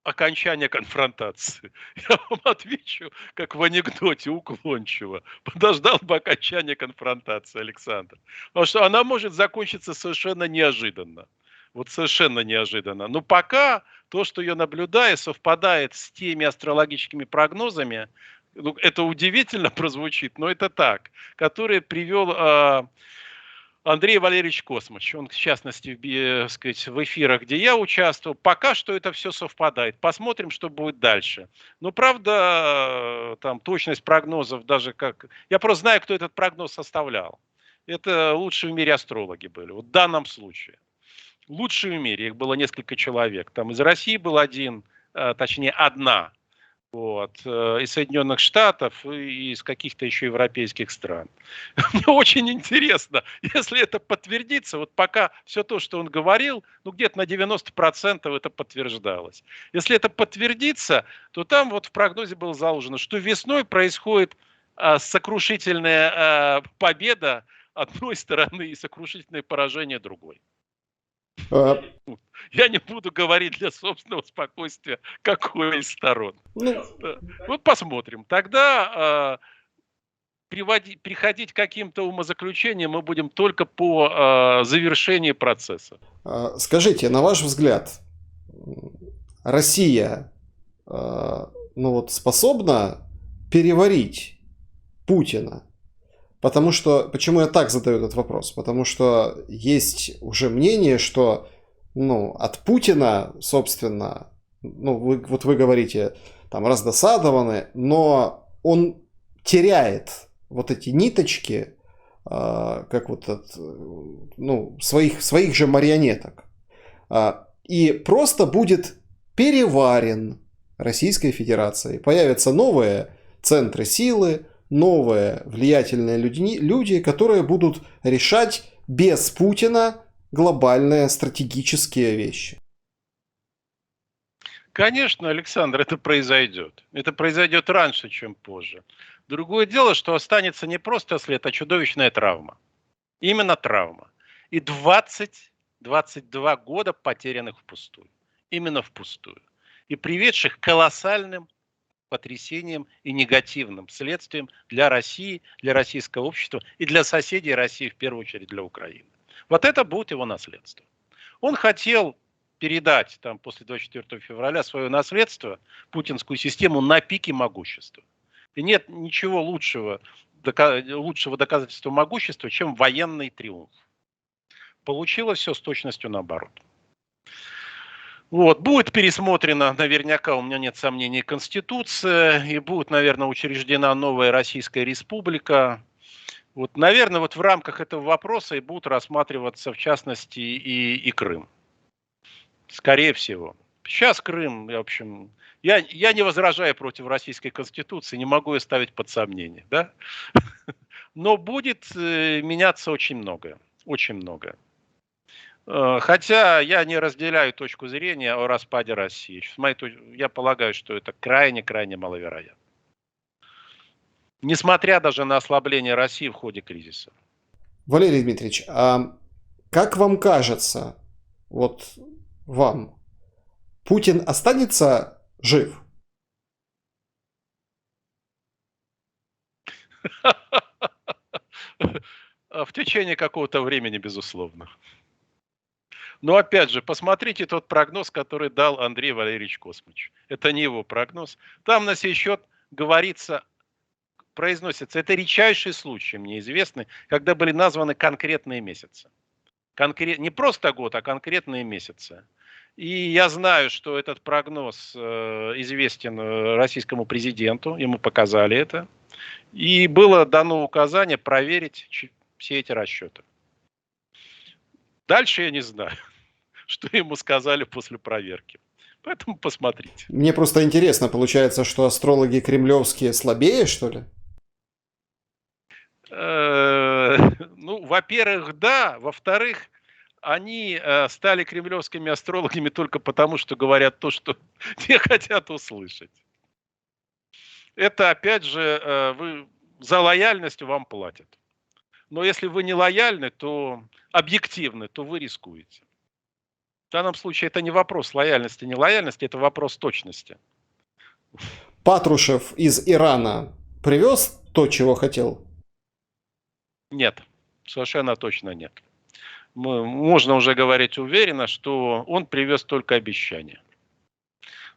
Speaker 2: окончания конфронтации. Я вам отвечу, как в анекдоте, уклончиво. Подождал бы окончания конфронтации, Александр. Потому что она может закончиться совершенно неожиданно. Вот совершенно неожиданно. Но пока то, что я наблюдаю, совпадает с теми астрологическими прогнозами, ну, это удивительно прозвучит, но это так, которые привел Андрей Валерьевич Космоч. Он, в частности, сказать, в эфирах, где я участвовал. Пока что это все совпадает. Посмотрим, что будет дальше. Но, правда, там точность прогнозов даже как... Я просто знаю, кто этот прогноз составлял. Это лучшие в мире астрологи были. Вот в данном случае. Лучшие в мире. Их было несколько человек. Там из России был один, точнее, одна. Вот, из Соединенных Штатов и из каких-то еще европейских стран. Мне очень интересно, если это подтвердится, вот пока все то, что он говорил, ну где-то на 90% это подтверждалось. Если это подтвердится, то там вот в прогнозе было заложено, что весной происходит сокрушительная победа одной стороны и сокрушительное поражение другой.
Speaker 1: Э,
Speaker 2: Я не буду говорить для собственного спокойствия, какой из сторон.
Speaker 1: Ну,
Speaker 2: Вот посмотрим. Тогда приходить к каким-то умозаключениям мы будем только по завершении процесса.
Speaker 1: скажите, на ваш взгляд, Россия, ну вот, способна переварить Путина? Потому что, почему я так задаю этот вопрос? Потому что есть уже мнение, что, ну, от Путина, собственно, ну, вот вы говорите, там, раздосадованы, но он теряет вот эти ниточки, как вот от, ну, своих же марионеток. И просто будет переварен Российской Федерацией. Появятся новые центры силы, новые влиятельные люди, которые будут решать без Путина глобальные стратегические вещи.
Speaker 2: Конечно, Александр, это произойдет. Это произойдет раньше, чем позже. Другое дело, что останется не просто след, а чудовищная травма. Именно травма. И 22 года потерянных впустую. Именно впустую. И приведших к колоссальным потрясением и негативным следствием для России, для российского общества и для соседей России, в первую очередь для Украины. Вот это будет его наследство. Он хотел передать там, после 24 февраля свое наследство, путинскую систему, на пике могущества. И нет ничего лучшего доказательства могущества, чем военный триумф. Получилось все с точностью наоборот. Вот, будет пересмотрена, наверняка, у меня нет сомнений, Конституция, и будет, наверное, учреждена новая Российская Республика. Вот, наверное, вот в рамках этого вопроса и будут рассматриваться, в частности, и Крым. Скорее всего. Сейчас Крым, в общем, я не возражаю против Российской Конституции, не могу ее ставить под сомнение, да? Но будет меняться очень многое, очень многое. Хотя я не разделяю точку зрения о распаде России. Я полагаю, что это крайне-крайне маловероятно. Несмотря даже на ослабление России в ходе кризиса.
Speaker 1: Валерий Дмитриевич, а как вам кажется, вот вам, Путин останется жив?
Speaker 2: В течение какого-то времени, безусловно. Но опять же, посмотрите тот прогноз, который дал Андрей Валерьевич Космич. Это не его прогноз. Там на сей счет говорится, произносится, это редчайший случай, мне известный, когда были названы конкретные месяцы. Не просто год, а конкретные месяцы. И я знаю, что этот прогноз известен российскому президенту, ему показали это. И было дано указание проверить все эти расчеты. Дальше я не знаю, что ему сказали после проверки. Поэтому посмотрите.
Speaker 1: Мне просто интересно, получается, что астрологи кремлевские слабее, что ли?
Speaker 2: Ну, во-первых, да. Во-вторых, они стали кремлевскими астрологами только потому, что говорят то, что те хотят услышать. Это, опять же, за лояльность вам платят. Но если вы не лояльны, то объективны, то вы рискуете. В данном случае это не вопрос лояльности, не лояльности, это вопрос точности.
Speaker 1: Патрушев из Ирана привез то, чего хотел?
Speaker 2: Нет, совершенно точно нет. Можно уже говорить уверенно, что он привез только обещания.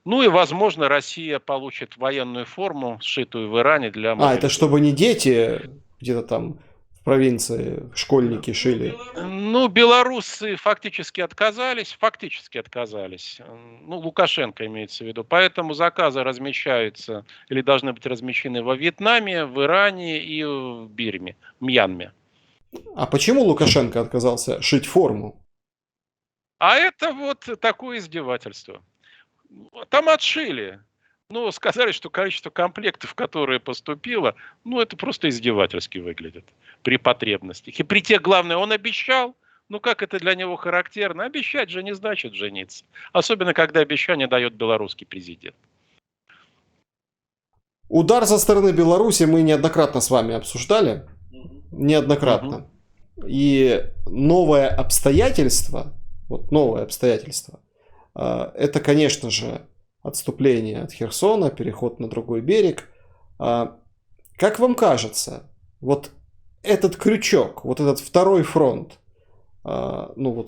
Speaker 2: Ну и, возможно, Россия получит военную форму, сшитую в Иране для мобилизации.
Speaker 1: Это чтобы не дети где-то там в провинции школьники шили?
Speaker 2: Ну, белорусы фактически отказались. Ну, Лукашенко имеется в виду. Поэтому заказы размещаются или должны быть размещены во Вьетнаме, в Иране и в Бирме, Мьянме.
Speaker 1: А почему Лукашенко отказался шить форму?
Speaker 2: А это вот такое издевательство. Там отшили. Ну, сказали, что количество комплектов, которые поступило, ну, это просто издевательски выглядит при потребностях. И при тех, главное, он обещал, ну, как это для него характерно, обещать же не значит жениться. Особенно, когда обещание дает белорусский президент.
Speaker 1: Удар со стороны Беларуси мы неоднократно с вами обсуждали. Неоднократно. И новое обстоятельство, это, конечно же, отступление от Херсона, переход на другой берег. Как вам кажется, вот этот крючок, вот этот второй фронт,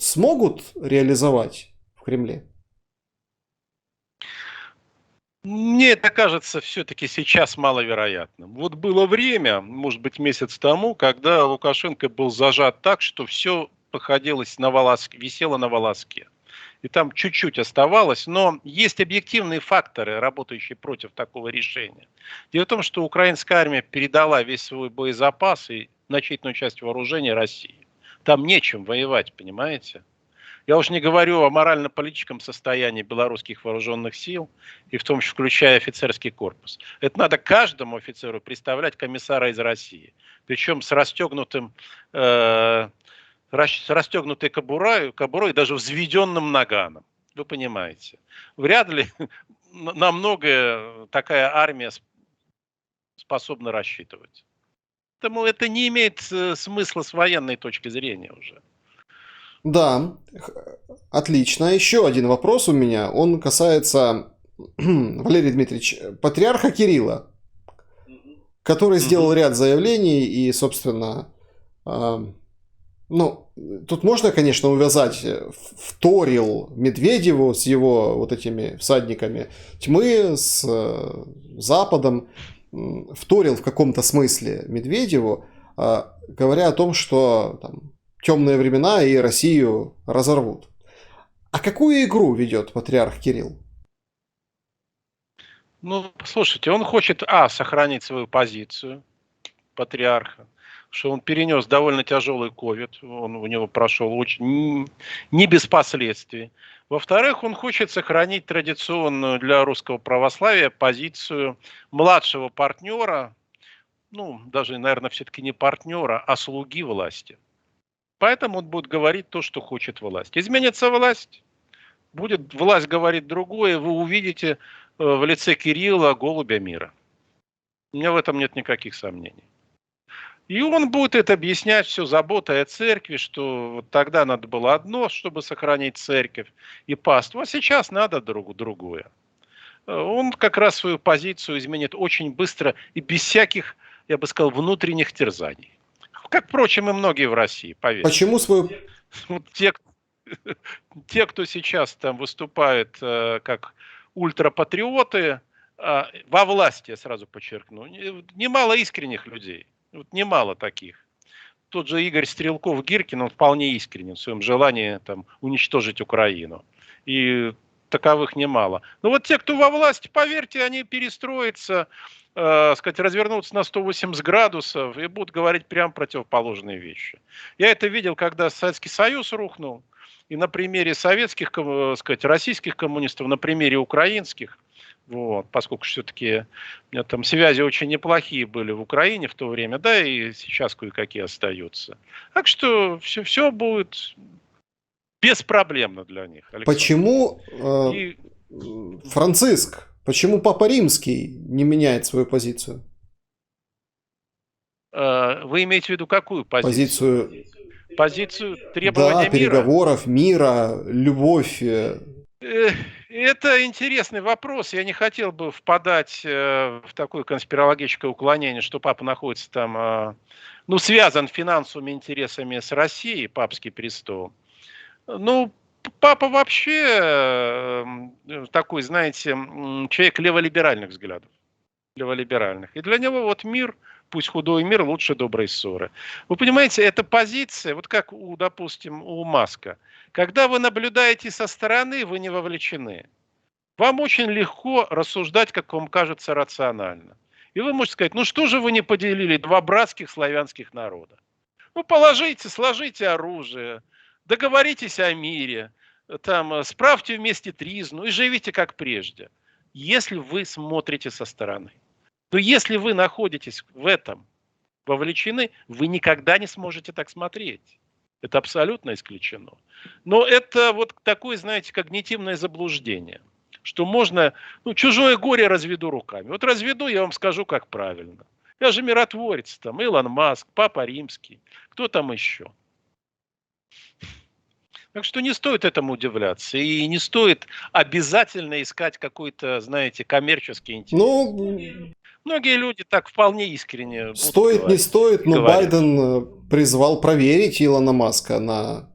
Speaker 1: смогут реализовать в Кремле?
Speaker 2: Мне это кажется все-таки сейчас маловероятным. Вот было время, может быть, месяц тому, когда Лукашенко был зажат так, что все походилось на волоске, висело на волоске. И там чуть-чуть оставалось, но есть объективные факторы, работающие против такого решения. Дело в том, что украинская армия передала весь свой боезапас и значительную часть вооружения России. Там нечем воевать, понимаете? Я уж не говорю о морально-политическом состоянии белорусских вооруженных сил, и в том числе включая офицерский корпус. Это надо каждому офицеру представлять комиссара из России. Причем с расстегнутой кобурой, даже взведенным наганом. Вы понимаете. Вряд ли на многое такая армия способна рассчитывать. Поэтому это не имеет смысла с военной точки зрения уже.
Speaker 1: Да, отлично. Еще один вопрос у меня. Он касается, Валерий Дмитриевич, патриарха Кирилла, который сделал ряд заявлений и, собственно, тут можно, конечно, увязать, вторил Медведеву с его вот этими всадниками тьмы, с Западом, вторил в каком-то смысле Медведеву, говоря о том, что там темные времена и Россию разорвут. А какую игру ведет патриарх Кирилл?
Speaker 2: Ну, послушайте, он хочет, сохранить свою позицию патриарха, что он перенес довольно тяжелый ковид, он у него прошел очень не без последствий. Во-вторых, он хочет сохранить традиционную для русского православия позицию младшего партнера, даже, наверное, все-таки не партнера, а слуги власти. Поэтому он будет говорить то, что хочет власть. Изменится власть, будет власть говорить другое, вы увидите в лице Кирилла голубя мира. У меня в этом нет никаких сомнений. И он будет это объяснять все заботой о церкви, что вот тогда надо было одно, чтобы сохранить церковь и паству, а сейчас надо другое. Он как раз свою позицию изменит очень быстро и без всяких, я бы сказал, внутренних терзаний. Как, впрочем, и многие в России, поверьте.
Speaker 1: Почему свою...
Speaker 2: Те, кто сейчас там выступает как ультрапатриоты, во власти, я сразу подчеркну, немало искренних людей, вот немало таких. Тот же Игорь Стрелков-Гиркин, он вполне искренен в своем желании там, уничтожить Украину. И таковых немало. Но вот те, кто во власти, поверьте, они перестроятся, сказать, развернутся на 180 градусов и будут говорить прям противоположные вещи. Я это видел, когда Советский Союз рухнул, и на примере советских, сказать, российских коммунистов, на примере украинских, вот, поскольку все-таки у меня там связи очень неплохие были в Украине в то время, да, и сейчас кое-какие остаются. Так что все будет беспроблемно для них, Александр.
Speaker 1: Почему
Speaker 2: И
Speaker 1: Франциск, почему Папа Римский не меняет свою позицию?
Speaker 2: вы имеете в виду какую позицию?
Speaker 1: Позицию,
Speaker 2: Позицию
Speaker 1: да,
Speaker 2: требования мира?
Speaker 1: переговоров, мира, любовь.
Speaker 2: Это интересный вопрос. Я не хотел бы впадать в такое конспирологическое уклонение, что папа находится там, ну, связан финансовыми интересами с Россией, папский престол. Ну, папа вообще такой, знаете, человек леволиберальных взглядов. Леволиберальных. И для него вот мир, пусть худой мир, лучше доброй ссоры. Вы понимаете, эта позиция, вот как, допустим, у Маска. Когда вы наблюдаете со стороны, вы не вовлечены. Вам очень легко рассуждать, как вам кажется, рационально. И вы можете сказать, ну что же вы не поделили два братских славянских народа? Ну положите, сложите оружие, договоритесь о мире, там, справьте вместе тризну и живите как прежде. Если вы смотрите со стороны. Но если вы находитесь в этом вовлечены, вы никогда не сможете так смотреть. Это абсолютно исключено. Но это вот такое, знаете, когнитивное заблуждение, что можно, ну, чужое горе разведу руками. Вот разведу, я вам скажу, как правильно. Я же миротворец, там, Илон Маск, Папа Римский, кто там еще. Так что не стоит этому удивляться. И не стоит обязательно искать какой-то, знаете, коммерческий интерес.
Speaker 1: Ну,
Speaker 2: Многие люди так вполне искренне будут
Speaker 1: стоит, не
Speaker 2: говорить.
Speaker 1: стоит,
Speaker 2: И
Speaker 1: но
Speaker 2: говорят.
Speaker 1: Байден призвал проверить Илона Маска на...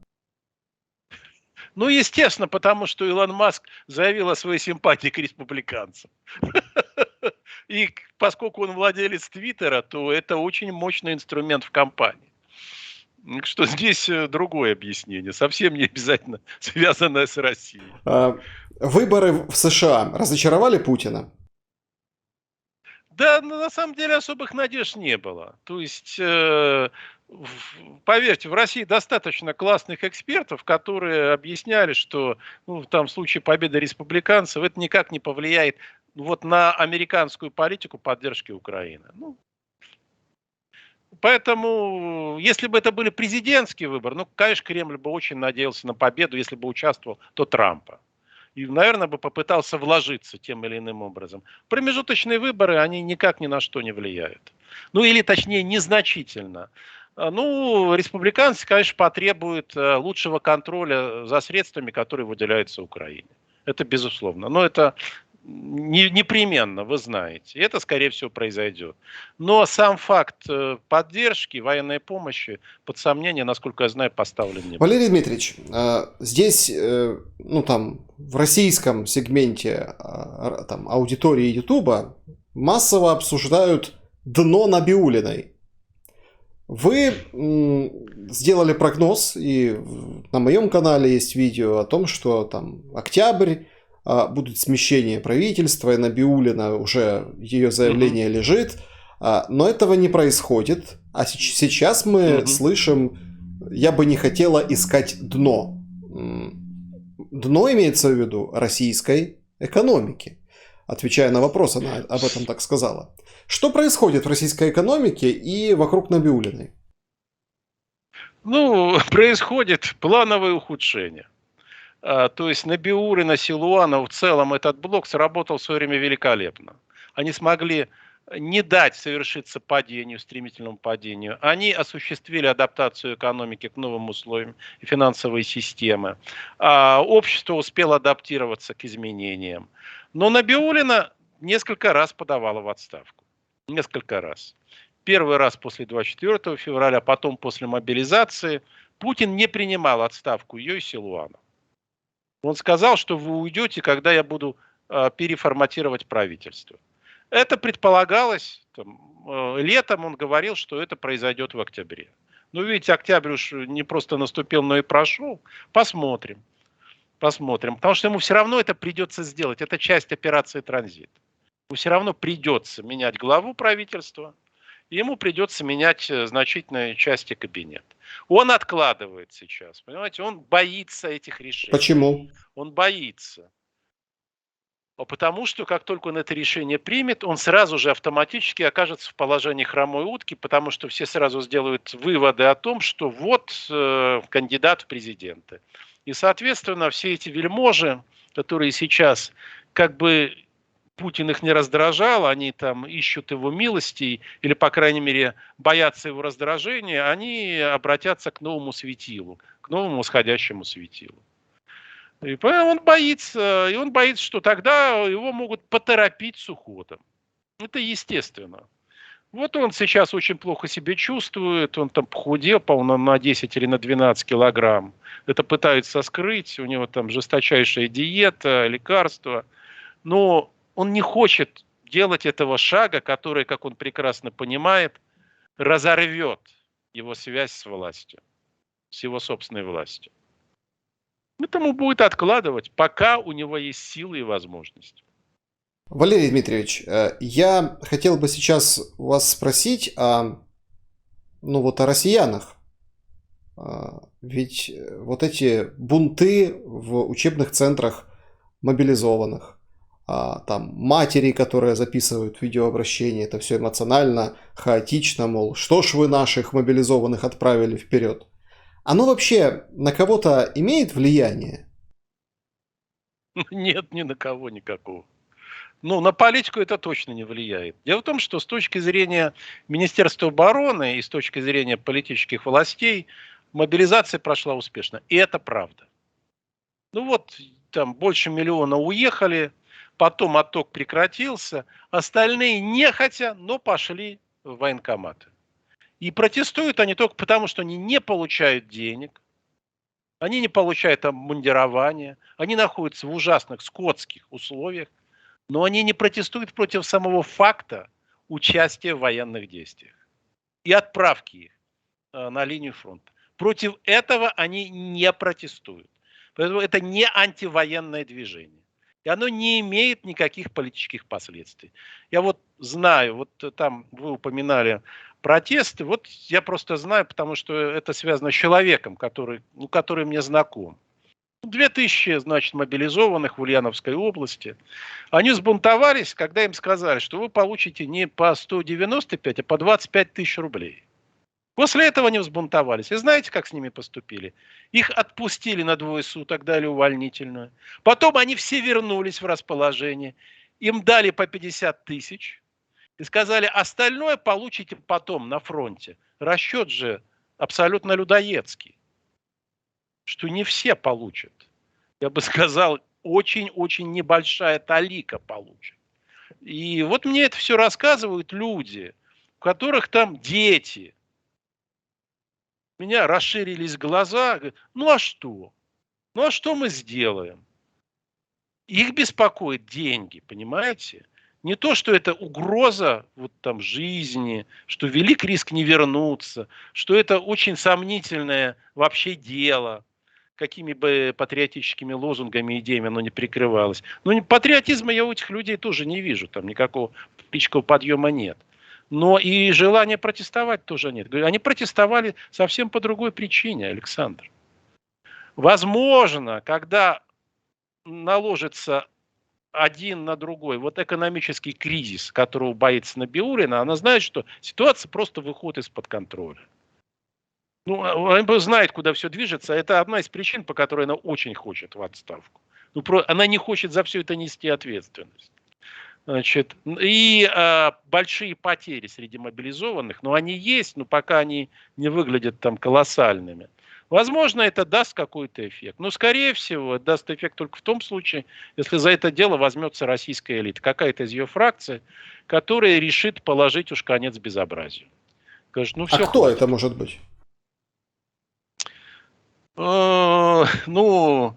Speaker 2: Ну, естественно, потому что Илон Маск заявил о своей симпатии к республиканцам. И поскольку он владелец Твиттера, то это очень мощный инструмент в кампании. Так что здесь другое объяснение, совсем не обязательно связанное с Россией.
Speaker 1: Выборы в США разочаровали Путина?
Speaker 2: Да, на самом деле особых надежд не было. То есть, поверьте, в России достаточно классных экспертов, которые объясняли, что ну, там в случае победы республиканцев это никак не повлияет вот на американскую политику поддержки Украины. Ну, поэтому, если бы это были президентские выборы, ну, конечно, Кремль бы очень надеялся на победу, если бы участвовал, то Трампа. И, наверное, бы попытался вложиться тем или иным образом. Промежуточные выборы, они никак ни на что не влияют. Ну, или точнее, незначительно. Ну, республиканцы, конечно, потребуют лучшего контроля за средствами, которые выделяются Украине. Это безусловно. Но это непременно, вы знаете. Это, скорее всего, произойдет. Но сам факт поддержки, военной помощи под сомнение, насколько я знаю, поставлен не будет.
Speaker 1: Валерий Дмитриевич, здесь, ну там, в российском сегменте там, аудитории Ютуба массово обсуждают дно Набиуллиной. Вы сделали прогноз, и на моем канале есть видео о том, что там октябрь, будут смещения правительства, и Набиуллина уже ее заявление лежит, но этого не происходит. А сейчас мы слышим, я бы не хотела искать дно. Дно имеется в виду российской экономики. Отвечая на вопрос, она об этом так сказала. Что происходит в российской экономике и вокруг Набиуллиной?
Speaker 2: Ну, происходит плановое ухудшение. То есть Набиуллина, Силуанов, в целом этот блок сработал в свое время великолепно. Они смогли не дать совершиться падению, стремительному падению. Они осуществили адаптацию экономики к новым условиям и финансовой системы. Общество успело адаптироваться к изменениям. Но Набиуллина несколько раз подавала в отставку. Несколько раз. Первый раз после 24 февраля, потом после мобилизации. Путин не принимал отставку ее и Силуанова. Он сказал, что вы уйдете, когда я буду переформатировать правительство. Это предполагалось летом, он говорил, что это произойдет в октябре. Ну, видите, октябрь уж не просто наступил, но и прошел. Посмотрим. Посмотрим. Потому что ему все равно это придется сделать. Это часть операции «Транзит». Ему все равно придется менять главу правительства. И ему придется менять значительные части кабинета. Он откладывает сейчас. Понимаете, он боится этих решений.
Speaker 1: Почему?
Speaker 2: Он боится. Потому что как только он это решение примет, он сразу же автоматически окажется в положении хромой утки, потому что все сразу сделают выводы о том, что вот кандидат в президенты. И, соответственно, все эти вельможи, которые сейчас, как бы Путин их не раздражал, они там ищут его милости или, по крайней мере, боятся его раздражения, они обратятся к новому светилу, к новому восходящему светилу. И он боится, что тогда его могут поторопить с уходом. Это естественно. Вот он сейчас очень плохо себя чувствует, он там похудел, по-моему, на 10 или на 12 килограмм. Это пытаются скрыть, у него там жесточайшая диета, лекарства. Но он не хочет делать этого шага, который, как он прекрасно понимает, разорвет его связь с властью, с его собственной властью. Поэтому будет откладывать, пока у него есть силы и возможности.
Speaker 1: Валерий Дмитриевич, я хотел бы сейчас вас спросить о россиянах. Ведь вот эти бунты в учебных центрах мобилизованных, там матери, которые записывают видеообращение, это все эмоционально, хаотично, мол, что ж вы наших мобилизованных отправили вперед? Оно вообще на кого-то имеет влияние?
Speaker 2: Нет, ни на кого никакого. Ну, на политику это точно не влияет. Дело в том, что с точки зрения Министерства обороны и с точки зрения политических властей мобилизация прошла успешно. И это правда. Ну вот, там больше миллиона уехали, потом отток прекратился, остальные нехотя, но пошли в военкоматы. И протестуют они только потому, что они не получают денег, они не получают обмундирование, они находятся в ужасных скотских условиях, но они не протестуют против самого факта участия в военных действиях и отправки их на линию фронта. Против этого они не протестуют. Поэтому это не антивоенное движение. И оно не имеет никаких политических последствий. Я вот знаю, вот там вы упоминали протесты, вот я просто знаю, потому что это связано с человеком, который мне знаком. 2000, значит, мобилизованных в Ульяновской области. Они взбунтовались, когда им сказали, что вы получите не по 195, а по 25 тысяч рублей. После этого они взбунтовались. И знаете, как с ними поступили? Их отпустили на 2 суток, дали увольнительную. Потом они все вернулись в расположение. Им дали по 50 тысяч. И сказали, остальное получите потом на фронте. Расчет же абсолютно людоедский. Что не все получат. Я бы сказал, очень-очень небольшая талика получит. И вот мне это все рассказывают люди, у которых там дети. У меня расширились глаза. Говорят, ну а что? Ну а что мы сделаем? Их беспокоят деньги, понимаете? Не то, что это угроза вот там жизни, что велик риск не вернуться, что это очень сомнительное вообще дело, какими бы патриотическими лозунгами, идеями оно не прикрывалось. Но патриотизма я у этих людей тоже не вижу, там никакого политического подъема нет. Но и желания протестовать тоже нет. Они протестовали совсем по другой причине, Александр. Возможно, когда наложится один на другой вот экономический кризис, которого боится Набиуллина, она знает, что ситуация просто выходит из-под контроля. Ну, она знает, куда все движется. Это одна из причин, по которой она очень хочет в отставку. Она не хочет за все это нести ответственность. Значит, и большие потери среди мобилизованных, но они есть, но пока они не выглядят там колоссальными. Возможно, это даст какой-то эффект. Но, скорее всего, это даст эффект только в том случае, если за это дело возьмется российская элита, какая-то из ее фракций, которая решит положить уж конец безобразию. Скажет, ну все,
Speaker 1: А кто
Speaker 2: хватит.
Speaker 1: это может быть?
Speaker 2: Ну,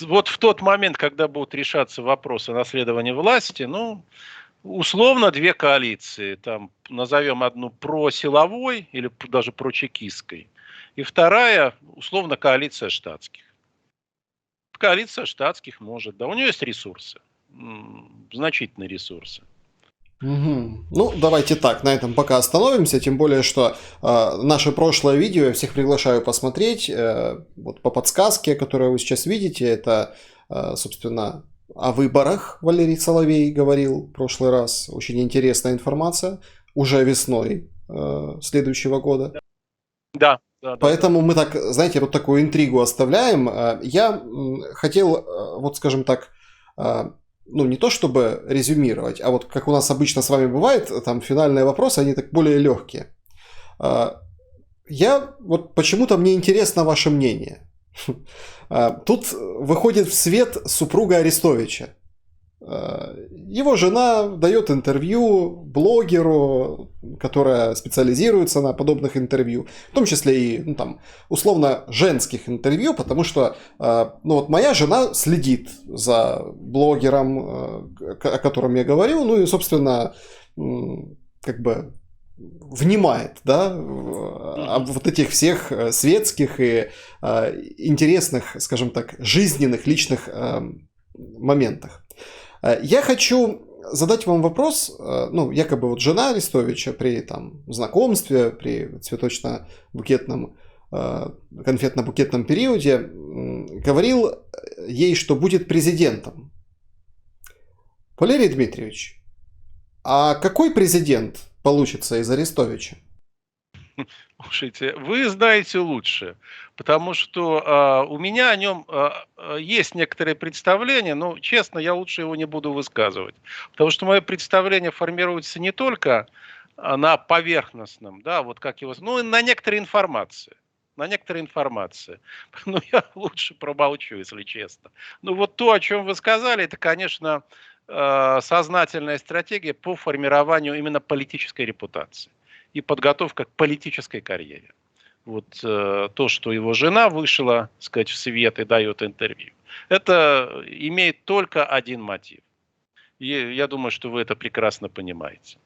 Speaker 2: вот в тот момент, когда будут решаться вопросы наследования власти, ну, условно две коалиции. Там назовем одну просиловой или даже прочекистской, и вторая, условно, коалиция штатских. Коалиция штатских может, да, у нее есть ресурсы, значительные ресурсы.
Speaker 1: Мгм. Ну, давайте так, на этом пока остановимся, тем более, что наше прошлое видео я всех приглашаю посмотреть, вот по подсказке, которую вы сейчас видите, это, собственно, о выборах Валерий Соловей говорил в прошлый раз, очень интересная информация, уже весной следующего года.
Speaker 2: Да, да, да, да.
Speaker 1: Поэтому мы так, знаете, вот такую интригу оставляем. Я хотел, вот скажем так, ну не то чтобы резюмировать, а вот как у нас обычно с вами бывает, там финальные вопросы, они так более легкие. Я вот почему-то мне интересно ваше мнение. Тут выходит в свет супруга Арестовича. Его жена дает интервью блогеру, которая специализируется на подобных интервью, в том числе и, ну, там, условно, женских интервью, потому что, ну, вот моя жена следит за блогером, о котором я говорю, ну и, собственно, как бы внимает, да, об вот этих всех светских и интересных, скажем так, жизненных, личных моментах. Я хочу задать вам вопрос, ну, якобы вот жена Арестовича при там знакомстве, при цветочно-букетном, конфетно-букетном периоде говорил ей, что будет президентом. Валерий Дмитриевич, а какой президент получится из Арестовича?
Speaker 2: Слушайте, вы знаете лучше, потому что у меня о нем есть некоторые представления, но, честно, я лучше его не буду высказывать. Потому что мое представление формируется не только на поверхностном, да, вот как его, ну и на некоторой информации. На некоторой информации. Но я лучше промолчу, если честно. Ну вот то, о чем вы сказали, это, конечно, сознательная стратегия по формированию именно политической репутации и подготовка к политической карьере. Вот то, что его жена вышла, так сказать, в свет и дает интервью, это имеет только один мотив. И я думаю, что вы это прекрасно понимаете.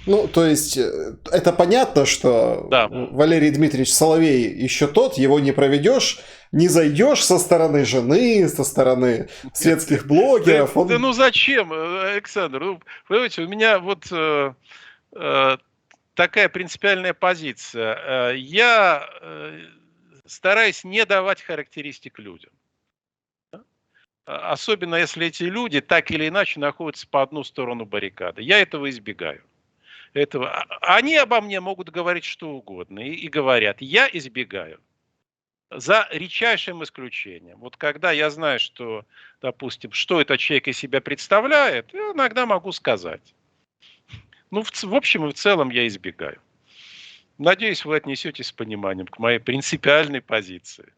Speaker 1: Ну, то есть, это понятно, что
Speaker 2: Да.
Speaker 1: Валерий Дмитриевич Соловей еще тот, его не проведешь, не зайдешь со стороны жены, со стороны светских блогеров.
Speaker 2: Да ну зачем, Александр? Ну, понимаете, у меня вот такая принципиальная позиция. Я стараюсь не давать характеристик людям. Особенно если эти люди так или иначе находятся по одну сторону баррикады. Я этого избегаю. Они обо мне могут говорить что угодно и говорят. Я избегаю. За редчайшим исключением. Вот когда я знаю, что, допустим, что этот человек из себя представляет, я иногда могу сказать. Ну, в общем и в целом я избегаю. Надеюсь, вы отнесетесь с пониманием к моей принципиальной позиции.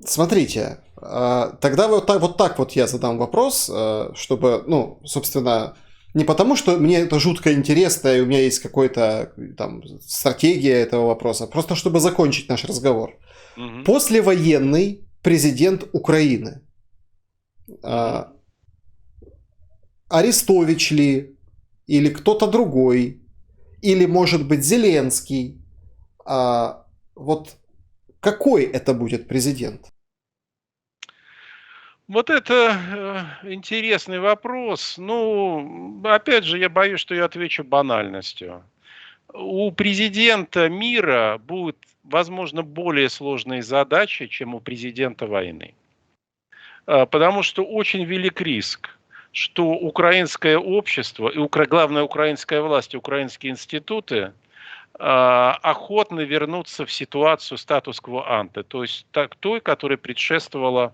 Speaker 1: Смотрите, тогда вот так вот я задам вопрос, чтобы, ну, собственно, не потому, что мне это жутко интересно, и у меня есть какая-то там стратегия этого вопроса, просто чтобы закончить наш разговор.
Speaker 2: Угу.
Speaker 1: Послевоенный президент Украины. Арестович ли? Или кто-то другой? Или, может быть, Зеленский? Вот какой это будет президент?
Speaker 2: Вот это интересный вопрос. Ну, опять же, я боюсь, что я отвечу банальностью. У президента мира будут, возможно, более сложные задачи, чем у президента войны. Потому что очень велик риск, что украинское общество и, главное, украинская власть, украинские институты охотно вернутся в ситуацию статус-кво анте, то есть той, которая предшествовала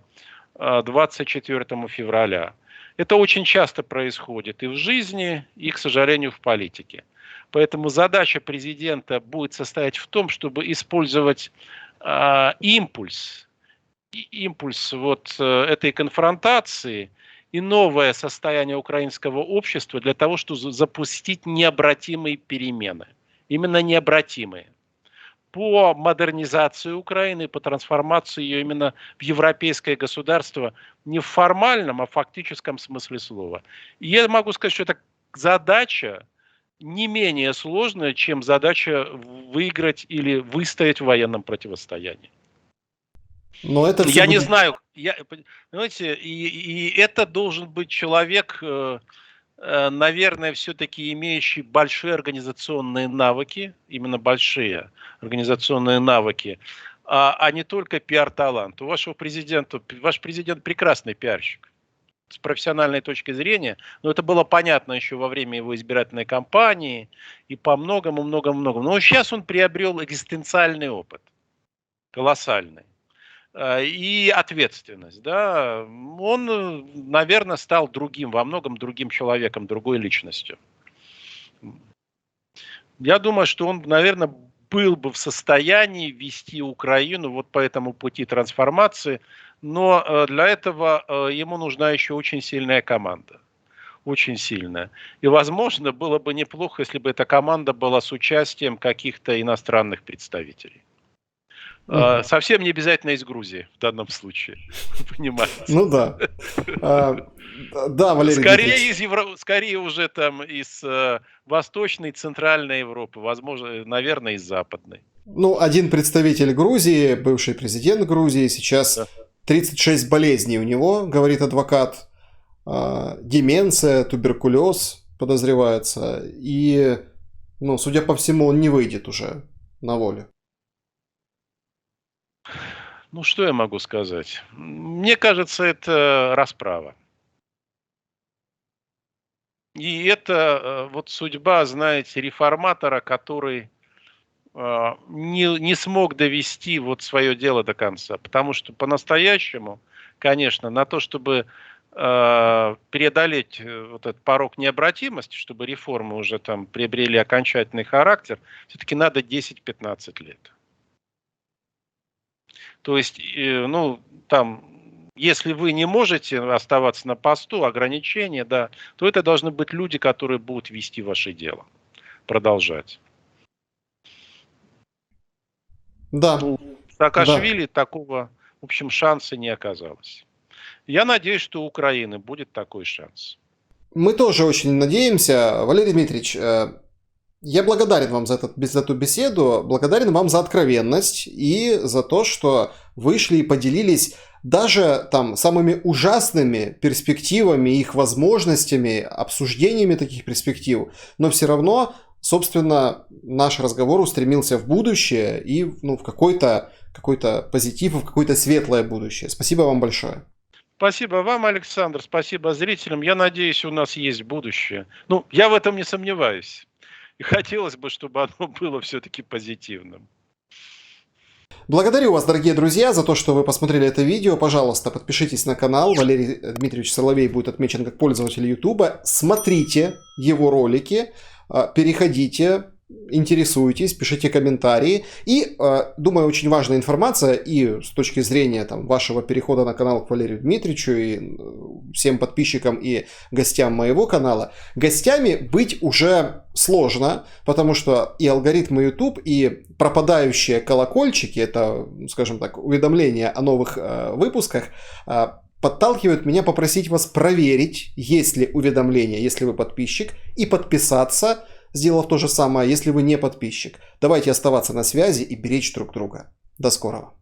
Speaker 2: 24 февраля. Это очень часто происходит и в жизни, и, к сожалению, в политике. Поэтому задача президента будет состоять в том, чтобы использовать импульс вот этой конфронтации и новое состояние украинского общества для того, чтобы запустить необратимые перемены. Именно необратимые. по модернизации Украины, по трансформации ее именно в европейское государство не в формальном, а в фактическом смысле слова. И я могу сказать, что эта задача не менее сложная, чем задача выиграть или выстоять в военном противостоянии.
Speaker 1: Но это все
Speaker 2: Я не
Speaker 1: будет...
Speaker 2: знаю, понимаете, и это должен быть человек, наверное, все-таки имеющий большие организационные навыки, именно большие организационные навыки, а не только пиар-талант. У вашего президента, ваш президент прекрасный пиарщик с профессиональной точки зрения, но это было понятно еще во время его избирательной кампании и по многому. Но сейчас он приобрел экзистенциальный опыт, колоссальный. И ответственность, да, он, наверное, стал другим, во многом другим человеком, другой личностью. Я думаю, что он, наверное, был бы в состоянии вести Украину вот по этому пути трансформации, но для этого ему нужна еще очень сильная команда. Очень сильная. И, возможно, было бы неплохо, если бы эта команда была с участием каких-то иностранных представителей. Совсем не обязательно из Грузии в данном случае. Понимаете?
Speaker 1: Ну да. Да, Валерий
Speaker 2: Дмитриевич. Скорее уже там из Восточной, Центральной Европы, возможно, наверное, из Западной.
Speaker 1: Ну, один представитель Грузии, бывший президент Грузии, сейчас 36 болезней у него, говорит адвокат. Деменция, туберкулез подозревается. И, ну, судя по всему, он не выйдет уже на волю.
Speaker 2: Ну, что я могу сказать? Мне кажется, это расправа. И это вот судьба, знаете, реформатора, который не смог довести вот свое дело до конца. Потому что по-настоящему, конечно, на то, чтобы преодолеть вот этот порог необратимости, чтобы реформы уже там приобрели окончательный характер, все-таки надо 10-15 лет. То есть, ну, там, если вы не можете оставаться на посту, ограничения, да, то это должны быть люди, которые будут вести ваше дело, продолжать.
Speaker 1: Да.
Speaker 2: У Саакашвили такого, в общем, шанса не оказалось. Я надеюсь, что у Украины будет такой шанс.
Speaker 1: Мы тоже очень надеемся. Валерий Дмитриевич, я благодарен вам за эту беседу, благодарен вам за откровенность и за то, что вышли и поделились даже там самыми ужасными перспективами, их возможностями, обсуждениями таких перспектив, но все равно, собственно, наш разговор устремился в будущее и в какой-то позитив, в какое-то светлое будущее. Спасибо вам большое.
Speaker 2: Спасибо вам, Александр, спасибо зрителям. Я надеюсь, у нас есть будущее. Ну, я в этом не сомневаюсь. И хотелось бы, чтобы оно было все-таки позитивным.
Speaker 1: Благодарю вас, дорогие друзья, за то, что вы посмотрели это видео. Пожалуйста, подпишитесь на канал. Валерий Дмитриевич Соловей будет отмечен как пользователь YouTube. Смотрите его ролики, переходите, интересуйтесь, пишите комментарии. И, думаю, очень важная информация и с точки зрения вашего перехода на канал к Валерию Дмитриевичу и всем подписчикам и гостям моего канала. Гостями быть уже сложно, потому что и алгоритмы YouTube, и пропадающие колокольчики, это, скажем так, уведомления о новых выпусках, подталкивают меня попросить вас проверить, есть ли уведомления, если вы подписчик, и подписаться, сделав то же самое, если вы не подписчик. Давайте оставаться на связи и беречь друг друга. До скорого.